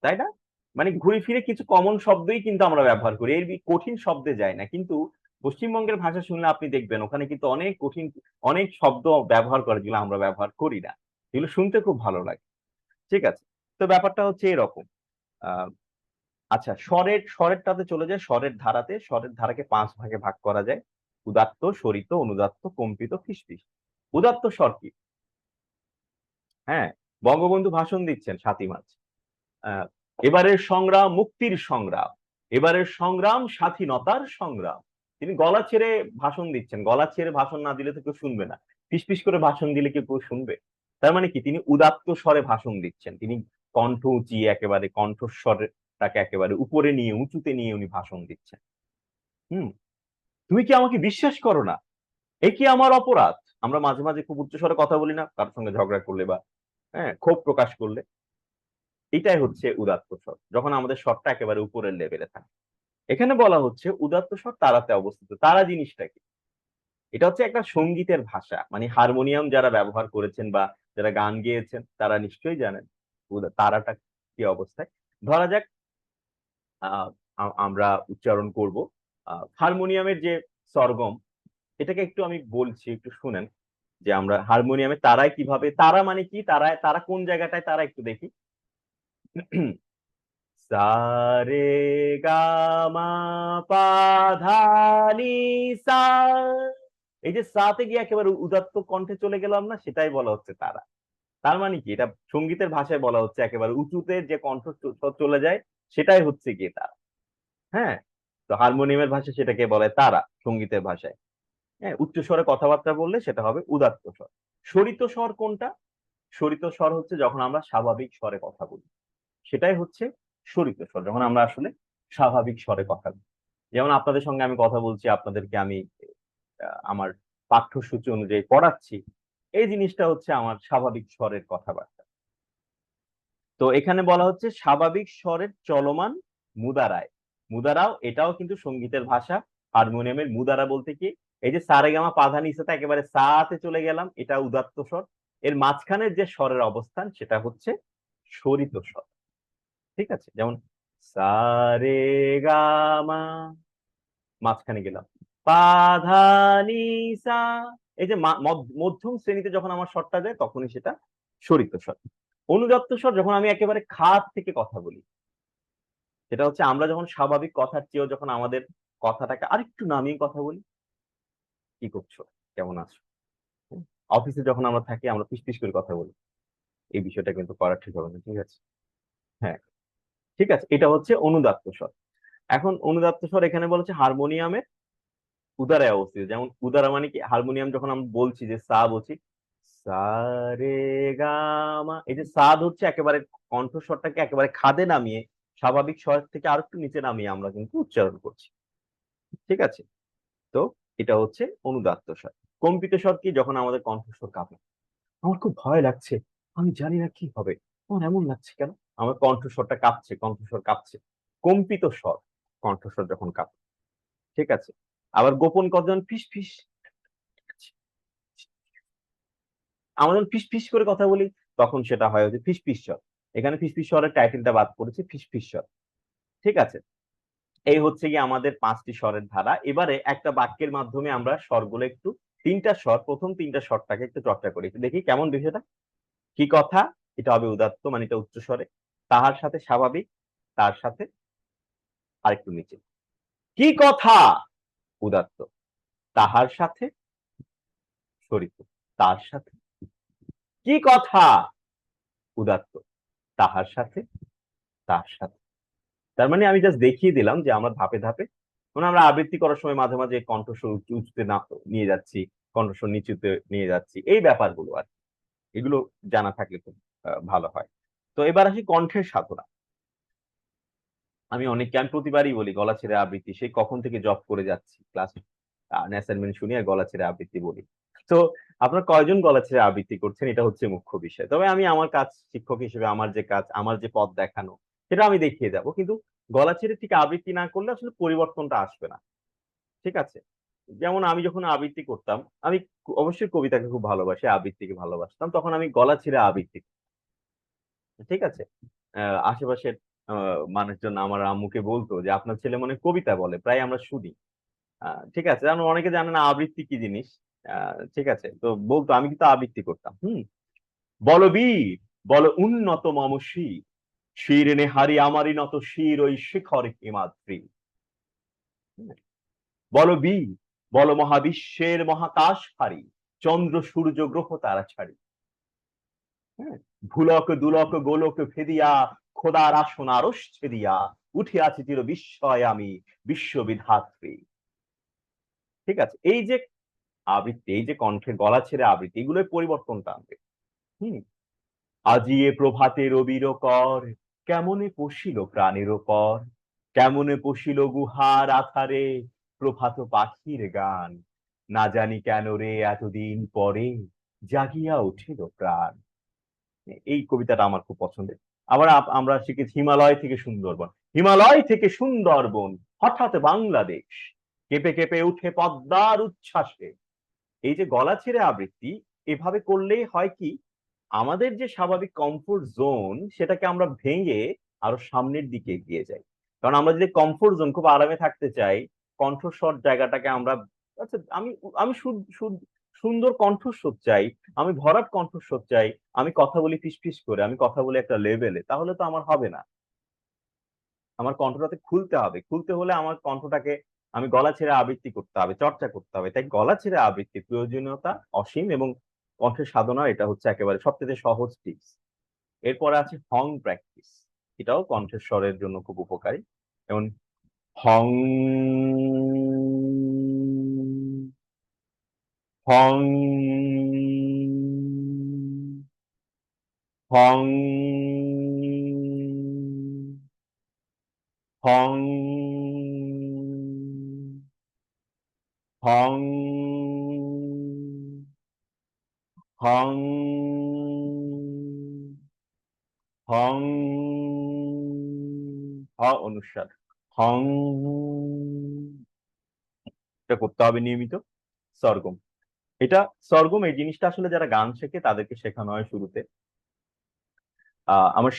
তাই না? মানে ঘুরে ফিরে কিছু কমন শব্দই কিন্তু আমরা ব্যবহার করি, এর কঠিন শব্দে যায় না। কিন্তু পশ্চিমবঙ্গের ভাষা শুনলে আপনি দেখবেন ওখানে কিন্তু অনেক কঠিন, অনেক শব্দ ব্যবহার করে যেগুলো আমরা ব্যবহার করি না, এগুলো শুনতে খুব ভালো লাগে। ঠিক আছে। তো ব্যাপারটা হচ্ছে এরকম। আহ আচ্ছা, স্বরেরটাতে চলে যায়, স্বরের ধারাতে। স্বরের ধারাকে 5 ভাগে ভাগ করা যায়: উদাত্ত, স্বরিত, অনুদাত্ত, কম্পিত, ফিসফিস। উদাত্ত স্বর কি? হ্যাঁ, বঙ্গবন্ধু ভাষণ দিচ্ছেন 7ই মার্চ। আহ, এবারের সংগ্রাম মুক্তির সংগ্রাম, এবারের সংগ্রাম স্বাধীনতার সংগ্রাম। তিনি গলা ছেড়ে ভাষণ দিচ্ছেন, গলা ছেড়ে ভাষণ না দিলে তো কেউ শুনবে না। ফিসফিস করে ভাষণ দিলে কেউ শুনবে? তার মানে কি তিনি উদাত্ত স্বরে ভাষণ দিচ্ছেন, তিনি কণ্ঠ উঁচিয়ে একেবারে কণ্ঠস্বরটাকে একেবারে উপরে নিয়ে, উঁচুতে নিয়ে উনি ভাষণ দিচ্ছেন। হুম। তুমি কি আমাকে বিশ্বাস করো না? এ কি আমার অপরাধ? আমরা মাঝে মাঝে খুব উচ্চস্বরে কথা বলি না, কারোর সঙ্গে ঝগড়া করলে বা ক্ষোভ প্রকাশ করলে? এটাই হচ্ছে উদাত্ত স্বর, যখন আমাদের স্বরটা একেবারে উপরের লেভেলে থাকে। এখানে বলা হচ্ছে উদাত্ত স্বর তারাতে অবস্থিত। তারা জিনিসটা কি? এটা হচ্ছে একটা সঙ্গীতের ভাষা, মানে হারমোনিয়াম যারা ব্যবহার করেছেন বা যারা গান গেয়েছেন তারা নিশ্চয়ই জানেন তারাটা কি অবস্থায়। ধরা যাক আমরা উচ্চারণ করব হারমোনিয়ামের যে সরগম, এটাকে একটু আমি বলছি, একটু শুনেন। যে আমরা হারমোনিয়ামে তারায় কিভাবে, তারা মানে কি, তারায় তারা কোন জায়গাটায় তারা একটু দেখি। সা রে গা মা পা ধা নি সা। এই যে সাতে গিয়ে একেবারে উদাত্ত কণ্ঠে চলে গেলাম না, সেটাই বলা হচ্ছে তারা। তার মানে কি, এটা সঙ্গীতের ভাষায় বলা হচ্ছে একেবারে উঁচুতে যে কণ্ঠ চলে যায়, সেটাই হচ্ছে গিয়ে তারা। হ্যাঁ, তো হারমোনিয়ামের ভাষায় সেটাকে বলে তারা সঙ্গীতের ভাষায়। হ্যাঁ, উচ্চ স্বরে কথাবার্তা বললে সেটা হবে উদাত্ত স্বর। স্বরিত স্বর কোনটা? স্বরিত স্বর হচ্ছে যখন আমরা স্বাভাবিক স্বরে কথা বলি, সেটাই হচ্ছে স্বরিত স্বর, যখন আমরা আসলে স্বাভাবিক স্বরে কথা বলি। যেমন আপনাদের সঙ্গে আমি কথা বলছি, আপনাদেরকে আমি আমার পাঠ্যসূচি অনুযায়ী পড়াচ্ছি, এই জিনিসটা হচ্ছে আমার স্বাভাবিক স্বরের কথাবার্তা। তো এখানে বলা হচ্ছে স্বাভাবিক স্বরের চলমান মুদারায়। মুদারাও এটাও কিন্তু সঙ্গীতের ভাষা। হারমোনিয়ামের মুদারা বলতে কি, এই যে সারেগামা পাধা নিসাতে একেবারে সাতে চলে গেলাম, এটা উদাত্ত স্বর। এর মাঝখানের যে স্বরের অবস্থান সেটা হচ্ছে স্বরিত স্বর। ঠিক আছে, যেমন সারেগামা, মাঝখানে গেলাম পাধা নিসা। এই যে মধ্যম শ্রেণীতে যখন আমার স্বরটা যায় তখনই সেটা স্বরিত স্বর। অনুদাত্ত স্বর যখন আমি একেবারে খাদ থেকে কথা বলি, সেটা হচ্ছে আমরা যখন স্বাভাবিক কথার চেয়েও যখন আমাদের কথাটাকে আরেকটু নামিয়ে কথা বলি। কি করছো, কেমন আছো, হুম? অফিসে যখন আমরা থাকি আমরা পিস পিস করে কথা বলি, এই বিষয়টা কিন্তু করা ঠিক হবে না। ঠিক আছে, হ্যাঁ, ঠিক আছে, এটা হচ্ছে অনুদাত্ত স্বর। এখন অনুদাত্ত স্বর এখানে বলেছে হারমোনিয়ামের উদারায় অবস্থিত। যেমন উদারা মানে কি, হারমোনিয়াম যখন আমরা বলছি যে সা বলছি, সা রে গা মা, এই যে সাদ হচ্ছে একেবারে কণ্ঠস্বরটাকে একেবারে খাদে নামিয়ে স্বাভাবিক স্বর থেকে আর একটু নিচে নামিয়ে আমরা কিন্তু উচ্চারণ করছি। ঠিক আছে, তো এটা হচ্ছে অনুদাত্ত স্বর। কম্পিত স্বর কি, যখন আমাদের কণ্ঠস্বর কাঁপে, আমার খুব ভয় লাগছে, আমি জানি না কি হবে, আমার এমন লাগছে কেন, আমার কণ্ঠস্বরটা কাঁপছে, কণ্ঠস্বর কাঁপছে। কম্পিত স্বর, কণ্ঠস্বর যখন কাঁপে। ঠিক আছে, আবার গোপন কথা যখন ফিস ফিস, আমরা যখন ফিস ফিস করে কথা বলি তখন সেটা হয় হচ্ছে ফিস ফিস স্বর। এখানে ফিস ফিস স্বরের টাইটেলটা বাদ পড়েছে, ফিস ফিস স্বর। ঠিক আছে, এই হচ্ছে কি আমাদের 5টি স্বরের ধারা। এবারে একটা বাক্যের মাধ্যমে আমরা স্বরগুলো একটু, তিনটা স্বর, প্রথম তিনটা স্বরটাকে একটু চর্চা করি, একটু দেখি কেমন বিষয়টা। কি কথা, এটা হবে উদাত্ত, মানে এটা উচ্চ স্বরে। তাহার সাথে স্বাভাবিক, তার সাথে আরেকটু নিচে। কি কথা, উদাত্ত। তাহার সাথে স্বরিত, তার সাথে। কি কথা, উদাত্ত। তাহার সাথে, তার সাথে। তার মানে আমি জাস্ট দেখিয়ে দিলাম যে আমরা ধাপে ধাপে, মানে আমরা আবৃত্তি করার সময় মাঝে মাঝে কণ্ঠস্বর উঁচুতে না নিয়ে যাচ্ছি, কণ্ঠস্বর নিচুতে নিয়ে যাচ্ছি, এই ব্যাপারগুলো আর কি। এগুলো জানা থাকলে খুব ভালো হয়। তো এবার আসি কণ্ঠের সাধনা। আমি প্রতিবারই বলি গলা ছেড়ে আবৃত্তি, সেই কখন থেকে জব করে যাচ্ছি, ক্লাস অ্যাসাইনমেন্ট শুনি আর গলা ছেড়ে আবৃত্তি বলি। তো আপনার কয়জন গলা ছেড়ে আবৃত্তি করছেন, এটা হচ্ছে মুখ্য বিষয়। তবে আমি আমার কাজ শিক্ষক হিসেবে আমার যে কাজ, আমার যে পথ দেখানো, সেটা আমি দেখিয়ে যাব। কিন্তু গলা ছেড়ে ঠিক আবৃত্তি না করলে আসলে পরিবর্তনটা আসবে না। ঠিক আছে, যেমন আমি যখন আবৃত্তি করতাম, আমি অবশ্যই কবিতাকে খুব ভালোবাসি, আবৃত্তিকে ভালোবাসতাম, তখন আমি গলা ছেড়ে আবৃত্তি। ঠিক আছে, আশেপাশের মানুষজন আমার আম্মুকে বলতো যে আপনার ছেলে মনে হয় কবিতা বলে, প্রায় আমরা শুনি। ঠিক আছে, কারণ অনেকে জানে না আবৃত্তি কি জিনিস। ঠিক আছে, তো বলতো, আমি কিন্তু আবৃত্তি করতাম। বল বীর, বল উন্নত মম শির, শির এনে হারি আমারই নত শির ওই শিখর হিমাদ্রি। হুম, বল বীর, বল মহাবিশ্বের মহাকাশ হারি, চন্দ্র সূর্য গ্রহ তারা ছাড়ি। হ্যাঁ, ভুলক দুলক গোলক ভেদিয়া, খোদার আসন আরশ ছেদিয়া, উঠে আছি চির বিস্ময় আমি, বিশ্ববিধাত্রী। ঠিক আছে, এই যে আবৃত্তি, এই যে কণ্ঠের গলা ছেড়ে আবৃত্তি, এগুলোর পরিবর্তনটা আনবে। হম আজি এ প্রভাতে রবির কর, কেমনে পশিল প্রাণের পর, কেমনে পশিল গুহার আধারে, প্রভাত পাখির গান, না জানি কেন রে এতদিন পরে, জাগিয়া উঠিল প্রাণ। এই কবিতাটা আমার খুব পছন্দের। আবার আমরা শিখেছি হিমালয় থেকে সুন্দরবন, হিমালয় থেকে সুন্দরবন, হঠাৎ বাংলাদেশ, কেঁপে কেঁপে উঠে পদ্মার উচ্ছ্বাসে। এই যে গলা ছেড়ে আবৃত্তি, এভাবে করলেই হয় কি, আমাদের যে স্বাভাবিক কমফোর্ট জোন সেটাকে আমরা ভেঙে আরো সামনের দিকে এগিয়ে যাই। কারণ আমরা যদি কমফোর্ট জোন, খুব আরামে থাকতে চাই, কণ্ঠস্বর জায়গাটাকে আমরা, আচ্ছা আমি আমি সুন্দর কণ্ঠস্বর চাই, আমি ভরাট কণ্ঠস্বর চাই, আমি কথা বলি ফিসফিস করে, আমি কথা বলি একটা লেভেলে, তাহলে তো আমার হবে না। আমার কণ্ঠটাতে খুলতে হবে, খুলতে হলে আমার কণ্ঠটাকে আমি গলা ছেড়ে আবৃত্তি করতে হবে, চর্চা করতে হবে। তাই গলা ছেড়ে আবৃত্তির প্রয়োজনীয়তা অসীম, এবং কণ্ঠের সাধনা এটা হচ্ছে একেবারে সবচেয়ে সহজ টিপস। এরপরে আছে হং প্র্যাকটিস, এটাও কণ্ঠের স্বরের জন্য খুব উপকারী। যেমন Hong, Hong, Hong, Hong, Hong, Hong, Hong, হ অনুস্বার, হং, এটা করতে হবে নিয়মিত। সরগম, এটা সরগম এই জিনিসটা আসলে যারা গান শেখে তাদেরকে শেখানো হয় শুরুতে। আমার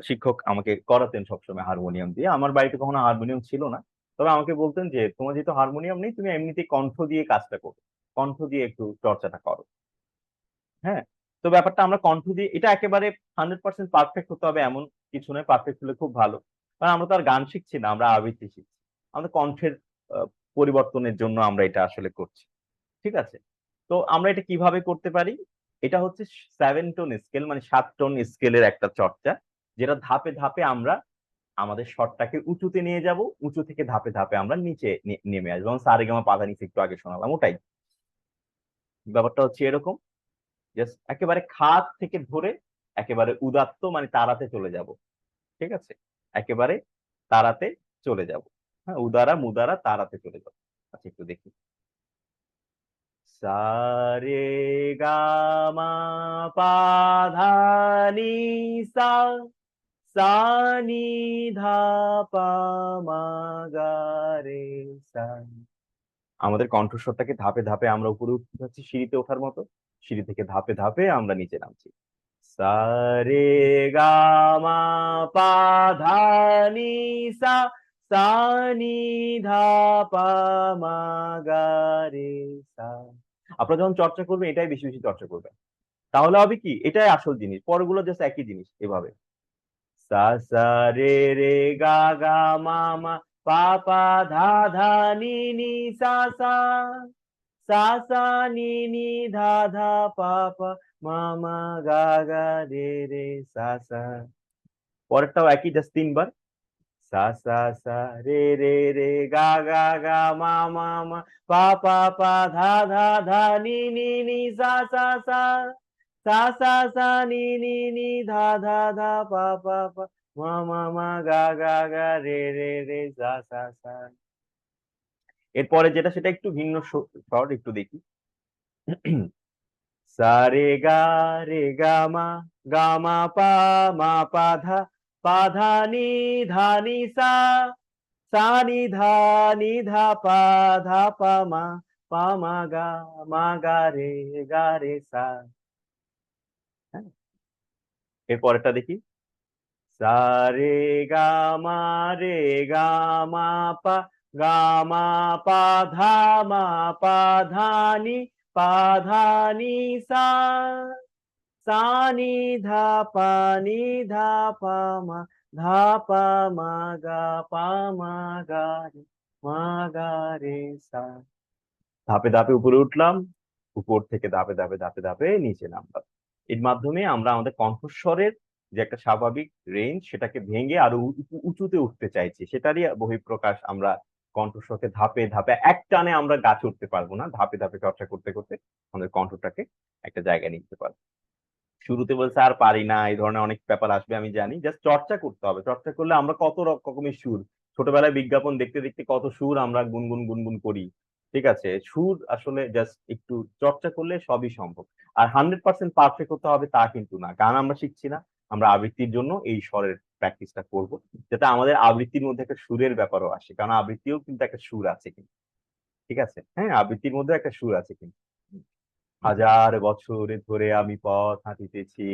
শিক্ষক আমাকে করাতেন সবসময় হারমোনিয়াম দিয়ে। আমার বাড়িতে কখনো হারমোনিয়াম ছিল না, তবে আমাকে বলতেন যে তোমার যেহেতু হারমোনিয়াম নেই, তুমি এমনিতেই কণ্ঠ দিয়ে কাজটা করো, কণ্ঠ দিয়ে একটু চর্চাটা করো। হ্যাঁ, তো ব্যাপারটা আমরা কণ্ঠ দিয়ে, এটা একেবারে 100% পারফেক্ট হতে হবে এমন কিছু নয়, পারফেক্ট হলে খুব ভালো। কারণ আমরা তো আর গান শিখছি না, আমরা আবৃত্তি শিখছি। আমাদের কণ্ঠের আহ, পরিবর্তনের জন্য আমরা এটা আসলে করছি। ঠিক আছে, তো আমরা এটা কিভাবে করতে পারি? এটা হচ্ছে 7 টোন স্কেল, মানে 7 টোন স্কেলের একটা চর্চা, যেটা ধাপে ধাপে আমরা আমাদের স্বরটাকে উঁচুতে নিয়ে যাব, উঁচু থেকে ধাপে ধাপে আমরা নিচে নেমে আসবো। যেমন সারেগামা পাধা নিচে একটু আগে শোনালাম, ওটাই ব্যাপারটা হচ্ছে এরকম। জাস্ট একেবারে খাত থেকে ধরে একেবারে উদাত্ত মানে তারাতে চলে যাব। ঠিক আছে, একেবারে তারাতে চলে যাব। হ্যাঁ, উদারা মুদারা তারাতে চলে যাব। আচ্ছা, একটু দেখি। সা রে গা মা পা ধা নি সা, সা নি ধা পা মা গা রে সা। আমাদের কণ্ঠস্বরটাকে ধাপে ধাপে আমরা উপরে উঠতে যাচ্ছি সিঁড়িতে ওঠার মতো, সিঁড়ি থেকে ধাপে ধাপে আমরা নিচে নামছি। সা রে গা মা পা ধা নি সা, সা নি ধা পা মা গা রে সা। আপনারা যখন চর্চা করবেন এটাই বেশি বেশি চর্চা করবেন, তাহলে হবে কি, এটাই আসল জিনিস, পরগুলো জাস্ট একই জিনিস। এভাবে সা সা রে রে গা গা মা মা পা পা ধা ধা নি নি সা সা, সা সা নি নি ধা ধা পা পা মা মা গা গা রে রে সা সা। পরেরটাও একই, জাস্ট 3 বার। সা সা সা রে রে রে গা গা গা মা মা মা পা পা পা ধা ধা ধা নি নি নি সা সা সা, সা সা সা নি নি নি ধা ধা ধা পা পা পা মা মা মা গা গা গা রে রে রে সা সা সা। এরপরে যেটা সেটা একটু ভিন্ন স্বর, একটু দেখি। সা রে গা মা মা পা ধা নি সা, সা নি ধা পা মা গা রে সা। হ্যাঁ, এরপরেরটা দেখি। সা রে গা মা রে গা মা পা গা মা পা ধা মা পা ধা নি পা ধা নি সা, সা নি ধা পা নি ধা পা মা ধা পা মা গা পা মা গা রে মা গা রে সা। ধাপে ধাপে উপরে উঠলাম, উপর থেকে ধাপে ধাপে ধাপে ধাপে নিচে নামলাম। এর মাধ্যমে আমরা আমাদের কণ্ঠস্বরের যে একটা স্বাভাবিক রেঞ্জ সেটাকে ভেঙে আরো উঁচুতে উঠতে চাইছি, সেটারই বহিঃপ্রকাশ। আমরা কণ্ঠস্বরকে ধাপে ধাপে, এক টানে আমরা গাছে উঠতে পারবো না, ধাপে ধাপে চর্চা করতে করতে আমাদের কণ্ঠটাকে একটা জায়গায় নিতে পারবো। শুরুতে বলছে আর পারি না, এই ধরনের অনেক ব্যাপার আসবে আমি জানি, জাস্ট চর্চা করতে হবে। চর্চা করলে আমরা কত রকমের সুর, ছোটবেলায় বিজ্ঞাপন দেখতে দেখতে কত সুর আমরা গুনগুন গুনগুন করি। ঠিক আছে, সুর আসলে জাস্ট একটু চর্চা করলে সবই সম্ভব। আর 100% পারফেক্ট হতে হবে তা কিন্তু না, গান আমরা শিখছি না, আমরা আবৃত্তির জন্য এই স্বরের প্র্যাকটিসটা করব, যাতে আমাদের আবৃত্তির মধ্যে একটা সুরের ব্যাপারও আসে, কারণ আবৃত্তিও কিন্তু একটা সুর আছে কিন্তু। ঠিক আছে, হ্যাঁ, আবৃত্তির মধ্যে একটা সুর আছে কিন্তু। হাজার বছর ধরে আমি পথ হাঁটিতেছি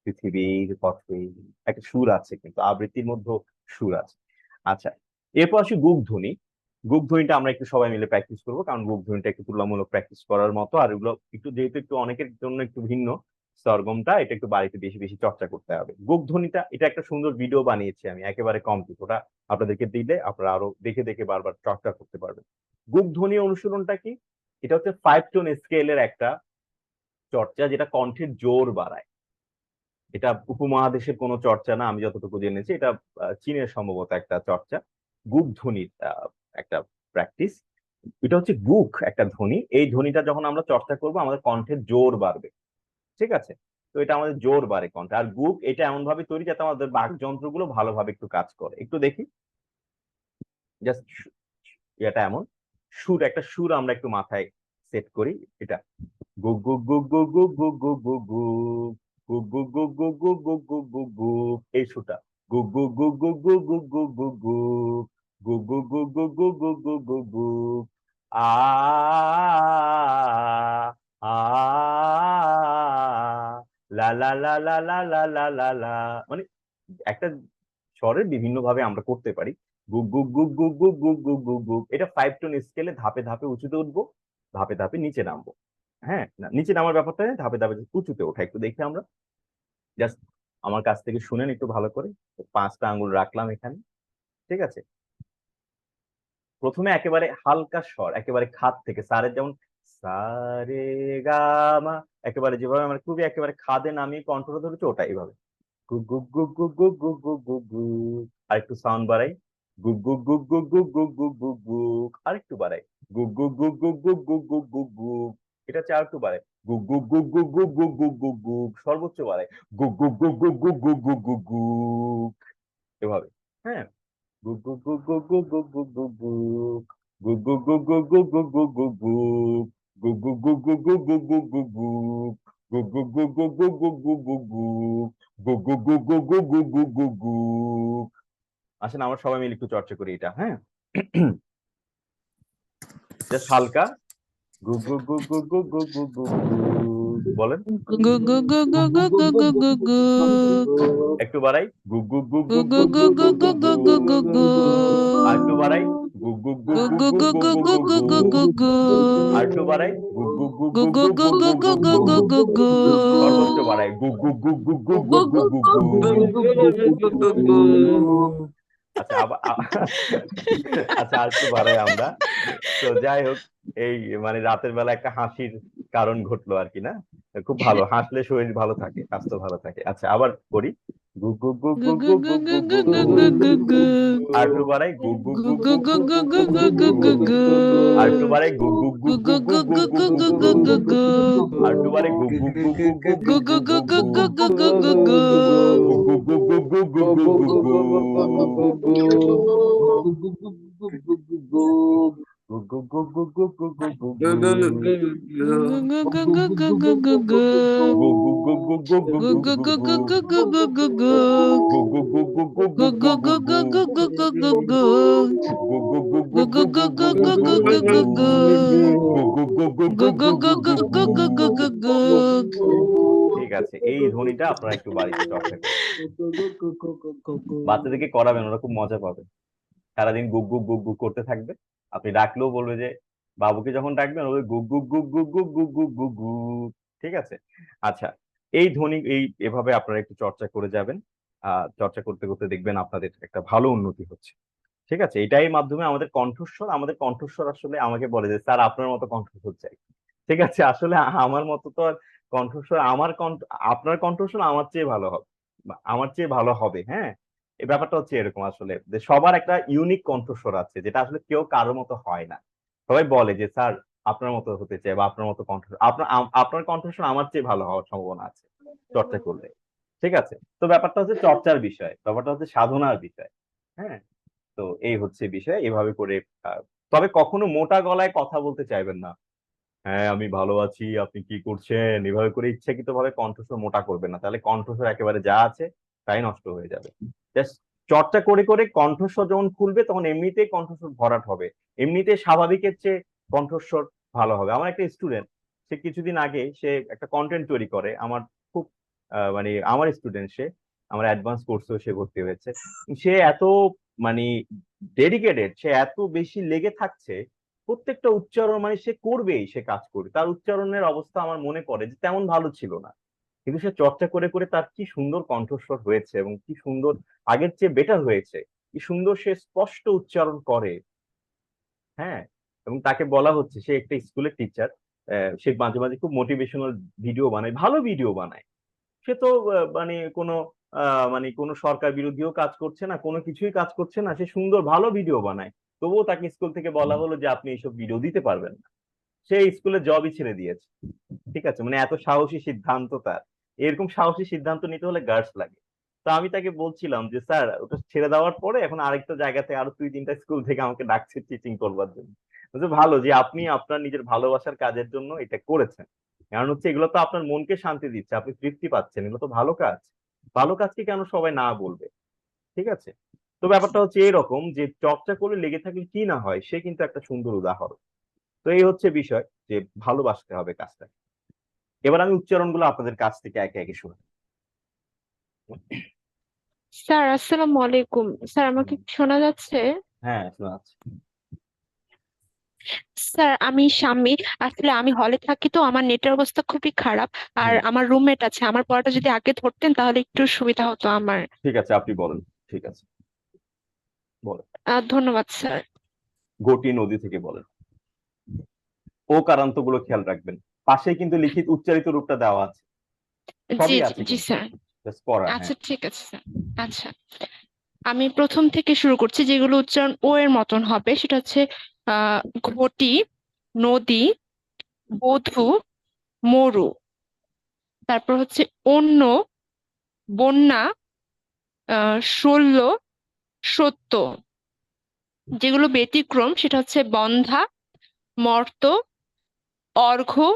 পৃথিবীর পথে, একটা সুর আছে কিন্তু আবৃত্তির মধ্যে, সুর আছে। আচ্ছা, এরপর আসি গুক ধ্বনি। গুক ধ্বনিটা আমরা একটু সবাই মিলে প্র্যাকটিস করবো, কারণ গুক ধ্বনিটা একটু তুলনামূলক প্র্যাকটিস করার মতো, আর এগুলো একটু যেহেতু একটু অনেকের জন্য একটু ভিন্ন সরগমটা, এটা একটু বাড়িতে বেশি বেশি চর্চা করতে হবে। গুক ধ্বনিটা এটা একটা সুন্দর ভিডিও বানিয়েছি আমি, একেবারে কমপ্লিট, ওটা আপনাদেরকে দিলে আপনারা আরো দেখে দেখে বারবার চর্চা করতে পারবেন। গুক ধ্বনি অনুশীলনটা কি? এটা হচ্ছে 5 টোন স্কেলের একটা চর্চা, যেটা কণ্ঠের জোর বাড়ায়। এটা উপমহাদেশের কোনো চর্চা না, আমি যতটুকু জেনেছি এটা চীনের সম্ভবত একটা চর্চা, গুক ধ্বনির একটা প্র্যাকটিস। এটা হচ্ছে গুক একটা ধ্বনি, এই ধ্বনিটা যখন আমরা চর্চা করব আমাদের কণ্ঠের জোর বাড়বে, ঠিক আছে? তো এটা আমাদের জোর বাড়ে কণ্ঠে। আর গুক এটা এমন ভাবে তৈরি যাতে আমাদের বাকযন্ত্রগুলো ভালোভাবে একটু কাজ করে। একটু দেখি, জাস্ট এটা এমন সুর, একটা সুর আমরা একটু মাথায় সেট করি। এটা Goh Goh Goh Goh Goh Goh Goh Goh Goh Goh Goh Goh Goh Goh Goh Goh Goh, এই সুরটা Goh Goh Goh Goh Goh Goh Goh Goh Goh Goh Goh Goh Goh Goh Goh Goh Goh Goh, আ আ লা লা লা লা লা লা লা লা লা। মানে একটা স্বরের বিভিন্ন ভাবে আমরা করতে পারি। Goh Goh Goh Goh Goh Goh Goh Goh Goh, এটা 5 টোন স্কেলে ধাপে ধাপে উঁচুতে উঠবো, ধাপে ধাপে নিচে নামবো। হ্যাঁ, নিচে নামার ব্যাপারটা নেই, ধাপে ধাপে উঁচুতে ওঠা একটু দেখি আমরা। জাস্ট আমার কাছ থেকে শুনেন একটু ভালো করে। 5টা আঙ্গুল রাখলাম এখানে, ঠিক আছে? প্রথমে একেবারে হালকা স্বর, একেবারে খাদ থেকে, সারের যেমন সা রে গা মা, একেবারে যেভাবে আমরা খুবই একেবারে খাদে নামিয়ে কণ্ঠটা ধরেছি, ওটা এইভাবে Goh Goh Goh Goh Goh Goh Goh Goh Goh. আর একটু সাউন্ড বাড়াই, Goh Goh Goh Goh Goh Goh Goh Goh Goh. আর একটু বাড়াই, Goh Goh Goh Goh Goh Goh Goh Goh Goh. এটা হচ্ছে আর একটু বাড়াই, Goh Goh Goh Goh Goh Goh Goh Goh Goh. সর্বোচ্চ বাড়াই, Goh Goh Goh Goh Goh Goh Goh Goh Goh. এভাবে, হ্যাঁ, Goh Goh Goh Goh Goh Goh Goh Goh Goh, Goh Goh Goh Goh Goh Goh Goh Goh Goh, Goh Goh Goh Goh Goh Goh Goh Goh Goh, Goh Goh Goh Goh Goh Goh Goh Goh Goh, Goh Goh Goh Goh Goh Goh Goh Goh Goh. আসেন আমরা সবাই মিলে একটু চর্চা করি এটা, হ্যাঁ? জাস্ট হালকা Goh Goh Goh Goh Goh Goh Goh Goh Goh, বলেন। গু গু গু গু গু গু গু গু গু একটু বাড়াই, গুক গুক গুক গু গুক গু গুক গু গুক গু গুক গু গুক গু গু গুক। গু আর একটু বাড়াই, গুক গুক গুক গু গুক গু গুক গু গুক গু গুক গু গুক গু গু গুক। গু আর একটু বাড়াই, গুক গুক গুক গু গুক গু গুক গু গুক গু গুক গু গুক গু গুক। গু গু সর্বোচ্চ বাড়াই, Goh Goh Goh Goh Goh Goh Goh Goh Goh. আচ্ছা আবার আচ্ছা আর একটু বাড়াই আমরা। তো যাই হোক, এই মানে রাতের বেলা একটা হাসির কারণ ঘটলো আর কি, না? খুব ভালো, হাসলে শরীর ভালো থাকে, স্বাস্থ্য ভালো থাকে। আচ্ছা আবার করি, গুক গুক গুক গু গুক গু গুক গু গুক গু গুক গু গুক গু গু গুক। গু গু আর একটু বাড়াই, গুক গুক গু গুক গু গুক গু গুক গু গুক গু গুক গু গুক গু গু গুক। গু আর একটু বাড়াই, গুক গুক গু গুক গু গুক গু গুক গু গুক গু গুক গু গুক গু গুক। গু গু আর একটু বাড়াই, Goh Goh Goh Goh Goh গু গুক গু গুক গু গুক গু গুক। গু গু গু গু Goh Goh Goh Goh Goh Goh Goh Goh Goh. Goh Goh Goh Goh Goh Goh Goh Goh Goh. গু গু গু গু গু গু গু গু গু Goh Goh Goh Goh Goh Goh গু গুক গু গুক গু গু গুক। গু গু গু গু গু Goh Goh Goh Goh Goh গু গুক গু গুক গু গুক গু গুক। গু গু গু গু গু গুক গুক গুক গু গুক গু গুক গু গুক গু গুক গু গুক গু গুক গু গু গুক। গু গুক গুক গুক গুক গু গুক গু গুক গু গুক গু গুক গু গু গু গু গুক। গু ঠিক আছে, এই ধ্বনিটা আপনারা একটু বাড়িতে চর্চা করবেন, বাচ্চাদেরকে করাবেন, ওরা খুব মজা পাবে। সারাদিন গুক গুক গুক গুক করতে থাকবে, আপনি ডাকলেও বলবে যে, বাবুকে যখন ডাকবেন ওই Goh Goh Goh Goh Goh Goh Goh Goh Goh. ঠিক আছে? আচ্ছা, এই ধ্বনি এই এভাবে আপনারা একটু চর্চা করে যাবেন। চর্চা করতে করতে দেখবেন আপনাদের একটা ভালো উন্নতি হচ্ছে। ঠিক আছে? এটাই মাধ্যমে আমাদের কণ্ঠস্বর আসলে আমাকে বলে যে, স্যার আপনার মতো কণ্ঠস্বর চাই। ঠিক আছে? আসলে আমার মতো তো আর কণ্ঠস্বর, আপনার কণ্ঠস্বর আমার চেয়ে ভালো হবে, আমার চেয়ে ভালো হবে, হ্যাঁ? এই ব্যাপারটা হচ্ছে এরকম আসলে, যে সবার একটা ইউনিক কণ্ঠস্বর আছে, যেটা আসলে কেউ কারোর মতো হয় না। সবাই বলে যে, স্যার আপনার মতো হতে চাই, বা আপনার মতো কণ্ঠস্বর, আপনার কণ্ঠস্বর আমার চেয়ে ভালো হওয়ার সম্ভাবনা আছে চর্চা করলে। ঠিক আছে? তো ব্যাপারটা হচ্ছে চর্চার বিষয়, ব্যাপারটা হচ্ছে সাধনার বিষয়। হ্যাঁ, তো এই হচ্ছে বিষয়, এভাবে করে তবে কখনো মোটা গলায় কথা বলতে চাইবেন না। হ্যাঁ আমি ভালো আছি, আপনি কি করছেন, এভাবে করে ইচ্ছাকৃত ভাবে কণ্ঠস্বর মোটা করবেন না, তাহলে কণ্ঠস্বর একেবারে যা আছে তাই নষ্ট হয়ে যাবে। জাস্ট চর্চা করে করে কণ্ঠস্বর যখন খুলবে তখন এমনিতেই কণ্ঠস্বর ভরাট হবে, এমনিতে স্বাভাবিকের চেয়ে কণ্ঠস্বর ভালো হবে। আমার একটা স্টুডেন্ট, সে কিছুদিন আগে সে একটা কন্টেন্ট তৈরি করে, আমার খুব মানে আমার স্টুডেন্ট সে, আমার অ্যাডভান্স কোর্সেও সে ভর্তি হয়েছে। সে এত মানে ডেডিকেটেড, সে এত বেশি লেগে থাকছে প্রত্যেকটা উচ্চারণ, মানে সে করবেই, সে কাজ করবে। তার উচ্চারণের অবস্থা আমার মনে পড়ে যে তেমন ভালো ছিল না, কিন্তু সে চর্চা করে করে তার কি সুন্দর কণ্ঠস্বর হয়েছে এবং কি সুন্দর, আগের চেয়ে বেটার হয়েছে, কি সুন্দর সে স্পষ্ট উচ্চারণ করে। হ্যাঁ, এবং তাকে বলা হচ্ছে, সে একটা স্কুলের টিচার, সে মাঝে মাঝে খুব মোটিভেশনাল ভিডিও বানায়, ভালো ভিডিও বানায়। সে তো মানে কোনো মানে কোনো সরকার বিরোধীও কাজ করছে না, কোনো কিছুই কাজ করছে না, সে সুন্দর ভালো ভিডিও বানায়। তবুও তাকে স্কুল থেকে বলা হলো যে আপনি এইসব ভিডিও দিতে পারবেন না। সে স্কুলের জবই ছেড়ে দিয়েছে। ঠিক আছে, মানে এত সাহসী সিদ্ধান্ত তার। এরকম সাহসী সিদ্ধান্ত নিতে হলে গার্ডস লাগে। তো আমি তাকে বলছিলাম যে স্যার, ওটা ছেড়ে দেওয়ার পরে এখন আরেকটা জায়গাতে আরো 2-3টা স্কুল থেকে আমাকে ডাকছে টিচিং করবার জন্য। বলছে, ভালো যে আপনি আপনার নিজের ভালোবাসার কাজের জন্য এটা করেছেন, কারণ হচ্ছে এগুলো তো আপনার মনকে শান্তি দিচ্ছে, আপনি তৃপ্তি পাচ্ছেন, এগুলো তো ভালো কাজ। ভালো কাজকে কেন সবাই না বলবে? ঠিক আছে। তো ব্যাপারটা হচ্ছে এরকম যে চর্চা করে লেগে থাকলে কি না হয়, সে কিন্তু একটা সুন্দর উদাহরণ। তো এই হচ্ছে বিষয়, যে ভালোবাসতে হবে কাজটা। এবার আমি উচ্চারণগুলো আপনাদের কাছ থেকে একে একে শুনি। স্যার আসসালামু আলাইকুম। স্যার আমাকে কি শোনা যাচ্ছে? হ্যাঁ, শোনা যাচ্ছে। স্যার আমি শাম্মী। আসলে আমি হলে থাকি, তো আমার নেটের অবস্থা খুবই খারাপ। আর হুম, আমার রুমমেট আছে, আমার পড়াটা যদি আগে ধরতেন তাহলে একটু সুবিধা হতো আমার। ঠিক আছে, আপনি বলেন। ঠিক আছে, বলেন। ধন্যবাদ স্যার। ঘটি নদী থেকে বলেন। ও কারান্ত গুলো খেয়াল রাখবেন, পাশেই কিন্তু লিখিত উচ্চারিত রূপটা দেওয়া আছে, জি সবই জি আছে জি কিন্তু, স্যার। জাস্ট পড়া। আচ্ছা হ্যাঁ, ঠিক আছে স্যার। আচ্ছা, আমি প্রথম থেকে শুরু করছি। যেগুলো উচ্চারণ ও এর মতন হবে সেটা হচ্ছে ঘটি, নদী, বধূ, মরু। তারপর হচ্ছে অন্য, বন্যা, শল্য, সত্য। যেগুলো ব্যতিক্রম সেটা হচ্ছে বন্ধা, মর্ত, অর্ঘ্য।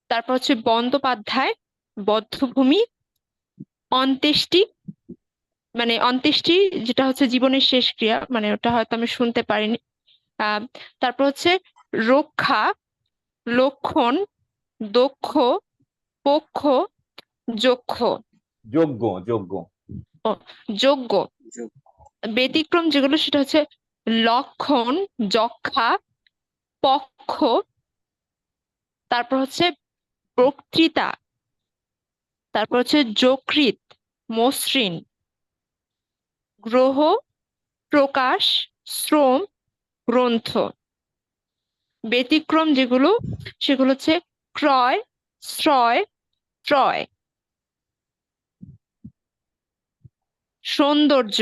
তারপর হচ্ছে বন্দ্যোপাধ্যায়, বধ্যভূমি, অন্ত্যেষ্টি। মানে অন্ত্যেষ্টি যেটা হচ্ছে জীবনের শেষ ক্রিয়া, মানে ওটা হয়তো আমি শুনতে পারিনি। আহ তারপর হচ্ছে রক্ষা, লক্ষণ, দক্ষ, পক্ষ, যক্ষ। যোগ্য, যোগ্য। ও, যোগ্য। ব্যতিক্রম যেগুলো সেটা হচ্ছে লক্ষণ, যক্ষা, পক্ষ। তারপর হচ্ছে বক্তৃতা। তারপর হচ্ছে যকৃৎ, মসৃণ, গ্রহ, প্রকাশ, শ্রম, গ্রন্থ। ব্যতিক্রম যেগুলো সেগুলো হচ্ছে ক্রয়, শ্রয়, ত্রয়। সৌন্দর্য,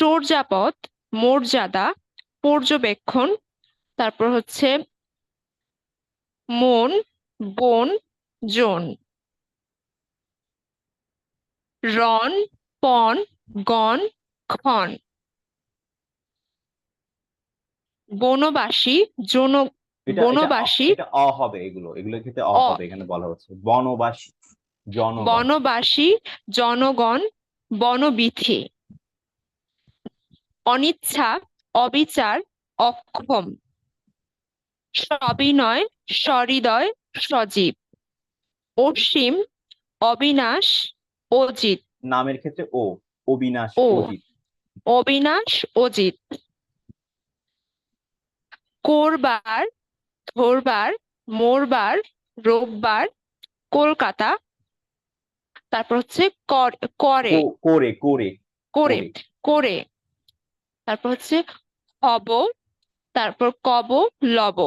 চর্যাপদ, মর্যাদা, পর্যবেক্ষণ। তারপর হচ্ছে মন, বন, জন। রণ, পণ, গণ, ক্ষণ। বনবাসী, জন, এটা এটা বনবাসী, এটা অ হবে, এগুলো এগুলোর ক্ষেত্রে অ অ, হবে, এখানে বলা হচ্ছে বনবাসী, জনগণ। বনবাসী, জনগণ, বনবিথি। অনিচ্ছা, অবিচার, অক্ষম। সবিনয়, সহৃদয়, সজীব। অসীম, অবিনাশ, অজিত। নামের ক্ষেত্রে ও, অবিনাশ, ও, অজিত। অবিনাশ, অজিত। করবার, ধরবার, মোরবার, রোববার, কলকাতা। তারপর হচ্ছে করে, করে, করে, করে, করে। করে। তারপর হচ্ছে হব, তারপর কব, লব।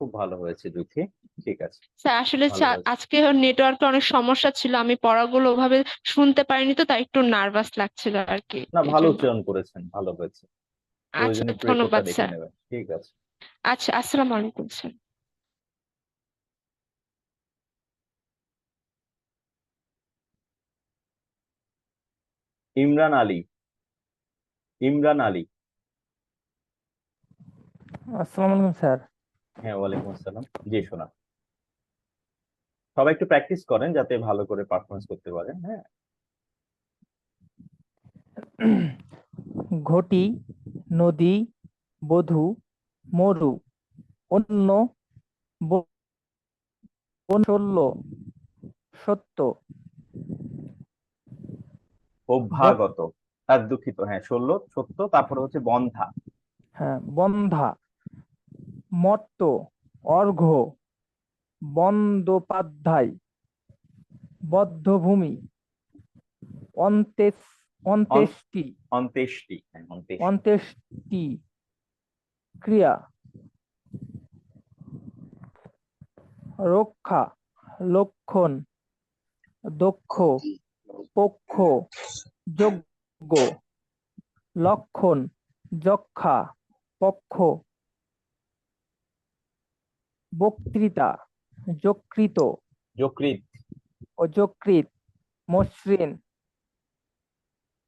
খুব ভালো হয়েছে দুঃখী। ঠিক আছে, স্যার আসলে ভালো হয়েছে। আজকে নেটওয়ার্কে অনেক সমস্যা ছিল, আমি পড়াগুলো ওভাবে শুনতে পারিনি, তো তাই একটু নার্ভাস লাগছিল আর কি, না, এই ভালো জন্য। উচ্চারণ করেছেন, ভালো হয়েছে। আচ্ছা প্রয়োজনে একটু রেকর্ডটা ধন্যবাদ দেখে স্যার। নেবেন। ঠিক আছে। আচ্ছা, আসসালামু আলাইকুম স্যার। ইমরান আলী, ইমরান আলী। আসসালামু আলাইকুম স্যার। হ্যাঁ, ওয়ালাইকুম আসসালাম। জি, শোনা। সবাই একটু প্র্যাকটিস করেন যাতে ভালো করে পারফরমেন্স করতে পারেন। হ্যাঁ, ঘটি, নদী, বধূ, মরু, অন্য, বনশল্য, সত্য, বক- অভ্যাগত। আর দুঃখিত, হ্যাঁ 16 সত্য, তারপরে হচ্ছে বন্ধা। হ্যাঁ, বন্ধা, মর্ত, অর্ঘ্য, বন্দ্যোপাধ্যায়, বধ্যভূমি, অন্ত্যেষ অন্ত্যেষ্টি অন্ত্যেষ্টি, হ্যাঁ অন্ত্যেষ্টি। অন্ত্যেষ্টি ক্রিয়া, রক্ষা, লক্ষণ, দক্ষ, পক্ষ, যোগ্য, লক্ষণ, যক্ষা, পক্ষ, বক্তৃতা, যকৃত, যকৃৎ, অযকৃৎ, মসৃণ,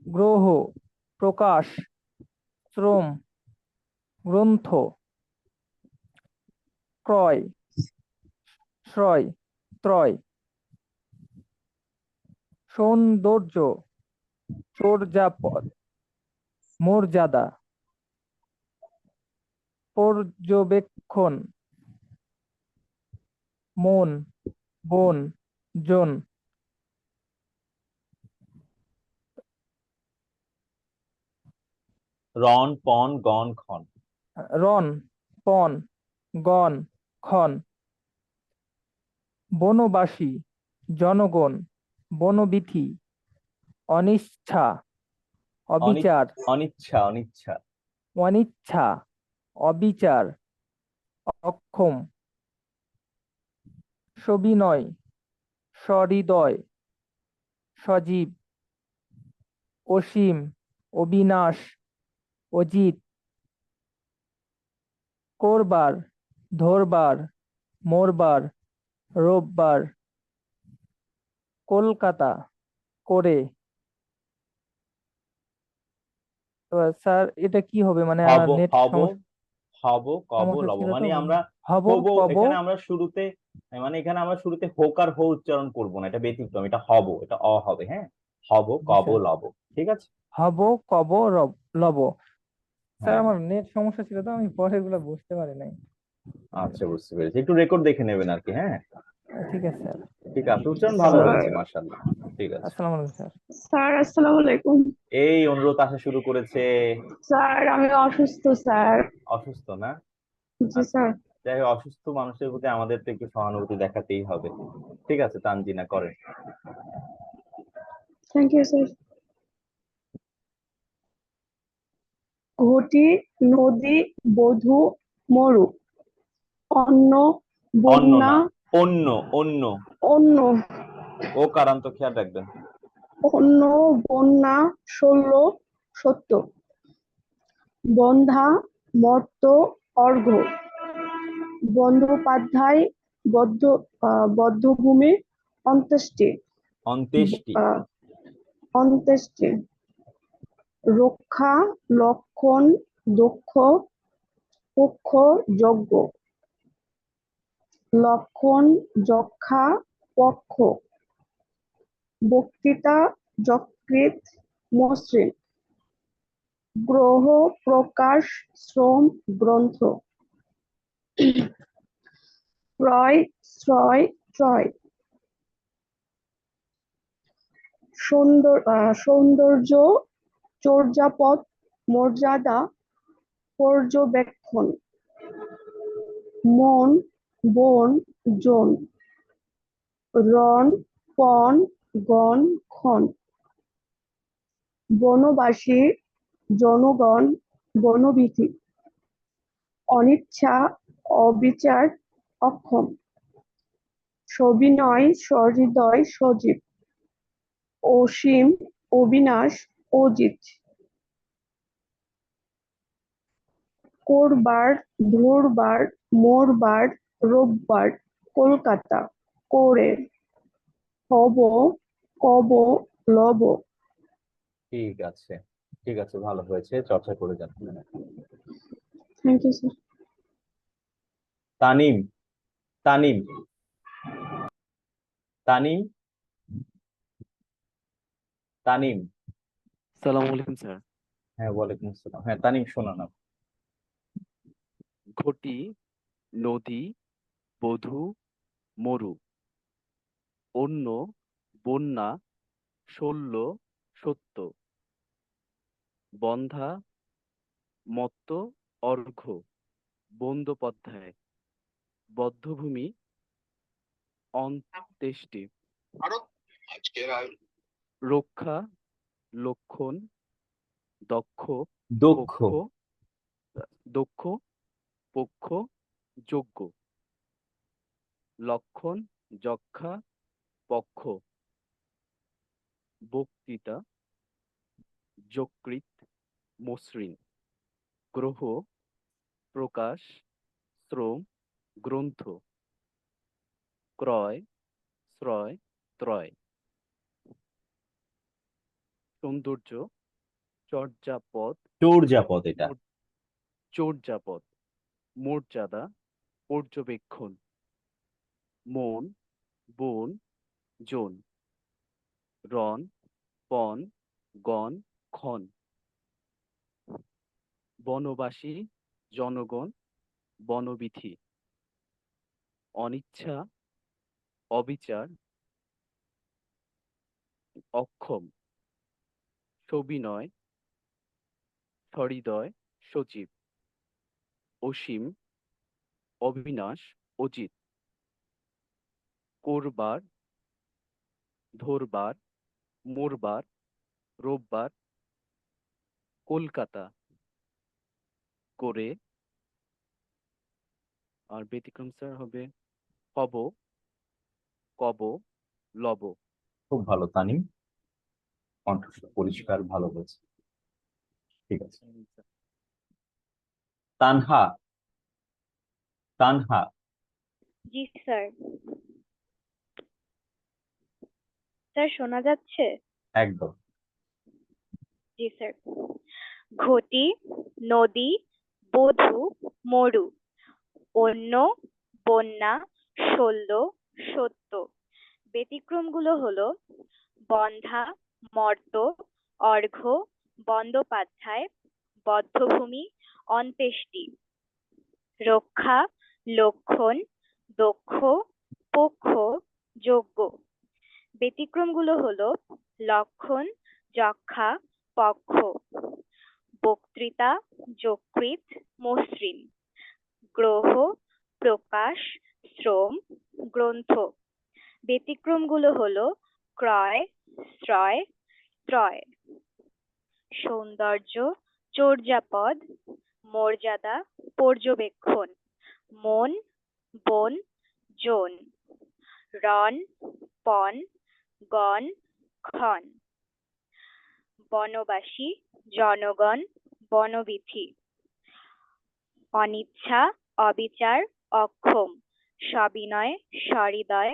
গ্রহ, প্রকাশ, শ্রম, গ্রন্থ, ক্রয়, শ্রয়, ত্রয়, সৌন্দর্য, চর্যাপদ, মর্যাদা, পর্যবেক্ষণ, মন, বন, জন, রণ, পণ, গণ, ক্ষণ। রণ, পণ, গণ, ক্ষণ, বনবাসী, জনগণ, বনবিথি, অনিচ্ছা, অবিচার, অনিচ্ছা, অনিচ্ছা, অনিচ্ছা, অবিচার, অক্ষম, সবিনয়, সহৃদয়, সজীব, অসীম, অবিনাশ, অজিত, করবার, ধরবার, মরবার, রোববার, কলকাতা, করে। তো স্যার এটা কি হবে, মানে হব, নেট হব, হব, কব, সমস্যা লব, ছিল তো, মানে আমরা হব, হব, কব, এখানে আমরা শুরুতে, মানে এখানে আমরা শুরুতে হোক আর হো উচ্চারণ করবো না, এটা ব্যতিক্রম, এটা হব, এটা অ হবে, হ্যাঁ, হব, জি কব, স্যার, লব, ঠিক আছে। হব, কব, লব। স্যার হ্যাঁ, আমার নেট সমস্যা ছিল তো, আমি পরে এগুলো বুঝতে পারি নাই। আচ্ছা বুঝতে পেরেছি, একটু রেকর্ড দেখে নেবেন আর কি, হ্যাঁ। ঠিক আছে স্যার। ঠিক আছে, উচ্চারণ ভালো স্যার, হয়েছে, মাশাআল্লাহ। ঠিক আছে, আসসালামু আলাইকুম স্যার। স্যার আসসালামু আলাইকুম। এই অনুরোধ আসা শুরু করেছে। স্যার আমি অসুস্থ স্যার। অসুস্থ না? জি আচ্ছা, স্যার। যাই হোক, অসুস্থ মানুষের প্রতি আমাদের তো একটু সহানুভূতি দেখাতেই হবে। ঠিক আছে, তানজিনা করেন। Thank you sir. ঘটি, নদী, বধূ, মরু, অন্ন, অন্য বন্যা, না, অন্য, অন্য, অন্য, ও কারান্ত খেয়াল রাখবেন। অন্ন, বন্যা, ষোল, সত্য, বন্ধা, মর্ত, অর্ঘ্য, বন্দ্যোপাধ্যায়, বধ্যভূমি, অন্ত্যেষ্টি, অন্ত্যেষ্টি, আহ, অন্ত্যেষ্টি, রক্ষা, লক্ষণ, দক্ষ, পক্ষ, যজ্ঞ, লক্ষণ, যক্ষা, পক্ষ, বক্তৃতা, যকৃৎ, মসৃণ, গ্রহ, প্রকাশ, শ্রম, গ্রন্থ, ক্রয়, শ্রয়, ত্রয়, সৌন্দর্য, চর্যাপদ, মর্যাদা, পর্যবেক্ষণ, মন, বন, জন, রণ, পণ, গণ, ক্ষণ, বনবাসী, জনগণ, বনবিথি, অনিচ্ছা, অবিচার, অক্ষম, সবিনয়, সহৃদয়, সজীব, অসীম, অবিনাশ, অজিত, করবার, ধরবার, মরবার, রোববার, কলকাতা, করে, হব, কব, লব। ঠিক আছে, ঠিক আছে, ভালো হয়েছে, চর্চা করে যান। Thank you sir. Tanim, Tanim, Tanim, Tanim. সালাম আলাইকুম স্যার। হ্যাঁ, ওয়ালাইকুম আসসালাম। হ্যাঁ, তানিম শোনান আপনি। ঘটি, নদী, বধূ, মরু, অন্য, বন্যা, শল্য, সত্য, বন্ধা মত্ত অর্ঘ্য বন্দ্যোপাধ্যায় বদ্ধভূমি অন্ত্যেষ্টি রক্ষা লক্ষণ দক্ষ দক্ষ পক্ষ দক্ষ পক্ষ যোগ্য লক্ষণ যক্ষা পক্ষ বক্তৃতা যকৃৎ মসৃণ গ্রহ প্রকাশ শ্রম গ্রন্থ ক্রয় শ্রয় ত্রয় সৌন্দর্য চর্যাপদ চর্যাপদ এটা। চর্যাপদ মর্যাদা পর্যবেক্ষণ মন বন জন রণ পণ গণ ক্ষণ বনবাসী জনগণ বনবিথি অনিচ্ছা অবিচার অক্ষম সবিনয় সহৃদয় সজীব অসীম অবিনাশ অজিত করবার ধরবার মোরবার রোববার কলকাতা করে আর ব্যতিক্রম স্যার হবে হব কব লব। খুব ভালো তানিম, কণ্ঠস্বর পরিষ্কার, ভালো হয়েছে। ঠিক আছে। তানহা, তানহা। জি স্যার। স্যার শোনা যাচ্ছে? একদম। জি স্যার। ঘটি নদী বধূ মরু অন্য বন্যা শল্য সত্য। ব্যতিক্রমগুলো হলো বন্ধা মর্ত অর্ঘ্য বন্দ্যোপাধ্যায় বদ্ধভূমি অন্ত্যেষ্টি রক্ষা লক্ষণ দক্ষ পক্ষ যোগ্য। ব্যতিক্রমগুলো হলো লক্ষণ যক্ষা পক্ষ বক্তৃতা যকৃৎ মসৃণ গ্রহ প্রকাশ শ্রম গ্রন্থ। ব্যতিক্রমগুলো হলো ক্রয় শ্রয় ত্রয় সৌন্দর্য চর্যাপদ মর্যাদা পর্যবেক্ষণ মন বন জন রণ পণ গণ ক্ষণ বনবাসী জনগণ বনবিথি অনিচ্ছা অবিচার অক্ষম সবিনয় সহৃদয়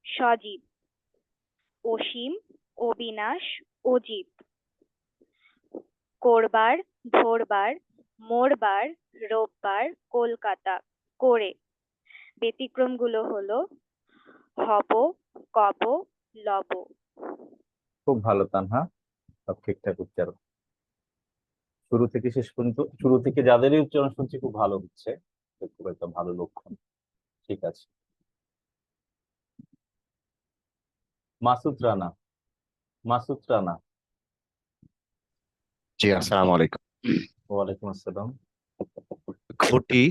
সজীব অসীম অবিনাশ অজিত করবার ধরবার মোরবার রোববার কলকাতা করে। ব্যতিক্রমগুলো হলো হব কব লব। খুব ভালো তানহা, সব ঠিকঠাক উচ্চারণ। শুরু থেকে শেষ পর্যন্ত, শুরু থেকে যাদেরই উচ্চারণ শুনছি খুব ভালো হচ্ছে, খুব একটা ভালো লক্ষণ। ঠিক আছে। মাসুদ রানা, মাসুদ রানা। জি আসসালামু আলাইকুম। ওয়ালাইকুম আসসালাম। ঘটি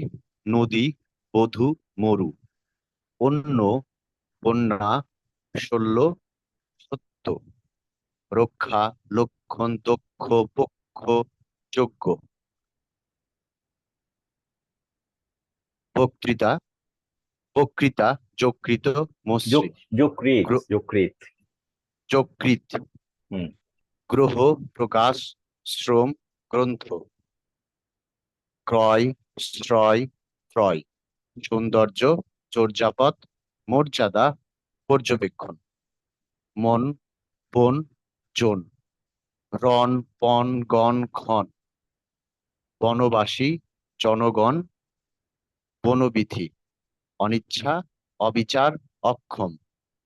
নদী বধূ মরু অন্য বন্যা শল্য সত্য রক্ষা লক্ষণ দক্ষ পক্ষ যোগ্য বক্তৃতা বক্তৃতা যকৃত মসৃণ যকৃৎ, যকৃৎ। যকৃৎ হুম। গ্রহ প্রকাশ শ্রম গ্রন্থ ক্রয় শ্রয় ক্রয় সৌন্দর্য চর্যাপদ মর্যাদা পর্যবেক্ষণ মন বন জন রণ পণ গণ ক্ষণ বনবাসী জনগণ বনবিথি অনিচ্ছা অবিচার অক্ষম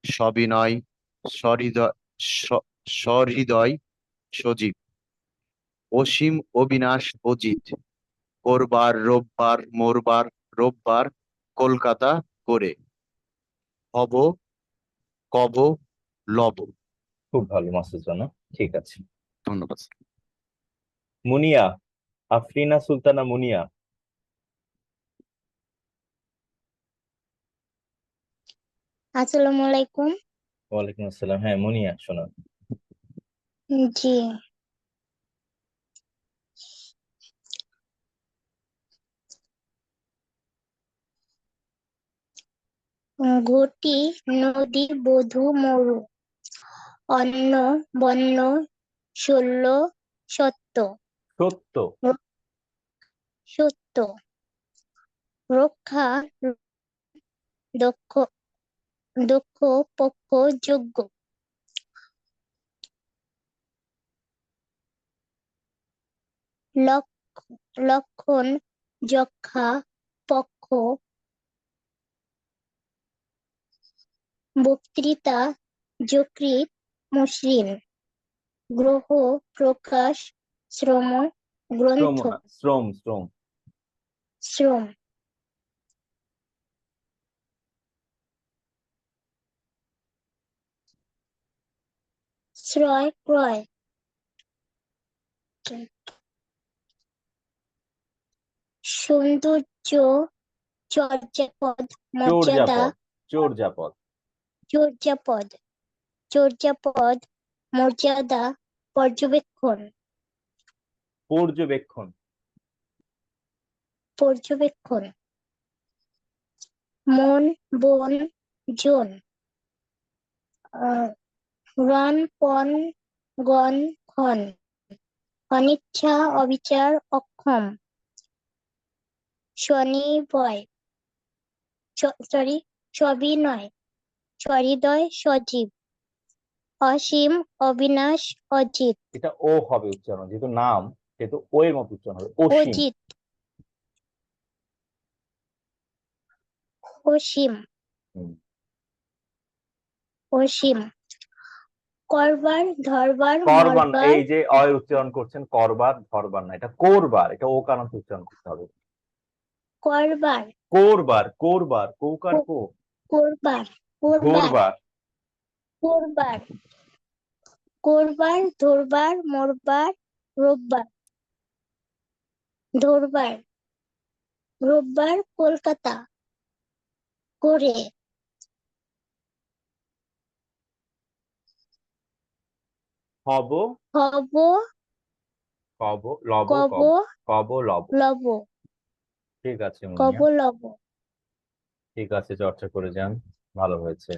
সবিনয় সহৃদয় সজীব অসীম অবিনাশ অজিত করবার রোববার মোরবার রোববার কলকাতা করে হব কব লব। খুব ভালো মাসুদ রানা, ঠিক আছে। ধন্যবাদ। মুনিয়া, আফরিনা সুলতানা মুনিয়া। আসসালামু আলাইকুম। ওয়ালাইকুম আসসালাম। হ্যাঁ মুনিয়া, শোনো। জি, ঘটি নদী বধূ মরু, অন্ন বন্য শল্য সত্য, সত্য। সত্য, রক্ষা দক্ষ, দক্ষ পক্ষ যোগ্য, লক্ষণ যক্ষা পক্ষ, বক্তৃতা যকৃৎ মসৃণ, গ্রহ প্রকাশ শ্রম শ্রম গ্রন্থ, না, শ্রম শ্রম। শ্রম, শ্রয় ক্রয়, সৌন্দর্য চর্যাপদ মর্যাদা, চর্যাপদ, চর্যাপদ। চর্যাপদ, চর্যাপদ মর্যাদা, পর্যবেক্ষণ, পর্যবেক্ষণ। পর্যবেক্ষণ, মন বন জন, রণ পণ গণ ক্ষণ, অনিচ্ছা অবিচার অক্ষম, স্বনির্ভয় সবিনয়, সহৃদয় সজীব, অসীম অবিনাশ অজিত, এটা ও হবে উচ্চারণ, যেহেতু নাম সেহেতু ও এর মতো উচ্চারণ হবে, অসীম। অজিত, অসীম, হুম। অসীম, করবার ধরবার করবার না, মরবার, এই যে অ এর উচ্চারণ করছেন, করবার ধরবার না, এটা করবার, এটা ও কারান্ত উচ্চারণ করতে হবে। করবার, করবার, করবার, কৌকার কো। করবার, করবার, ধরবার। করবার, করবার ধরবার মরবার, রোববার, ধরবার, রোববার কলকাতা, করে, হব, হব, কব, লব, কব, কব লব। লব, ঠিক আছে কব মুনিয়া, লব। ঠিক আছে, চর্চা করে যান, ভালো হয়েছে।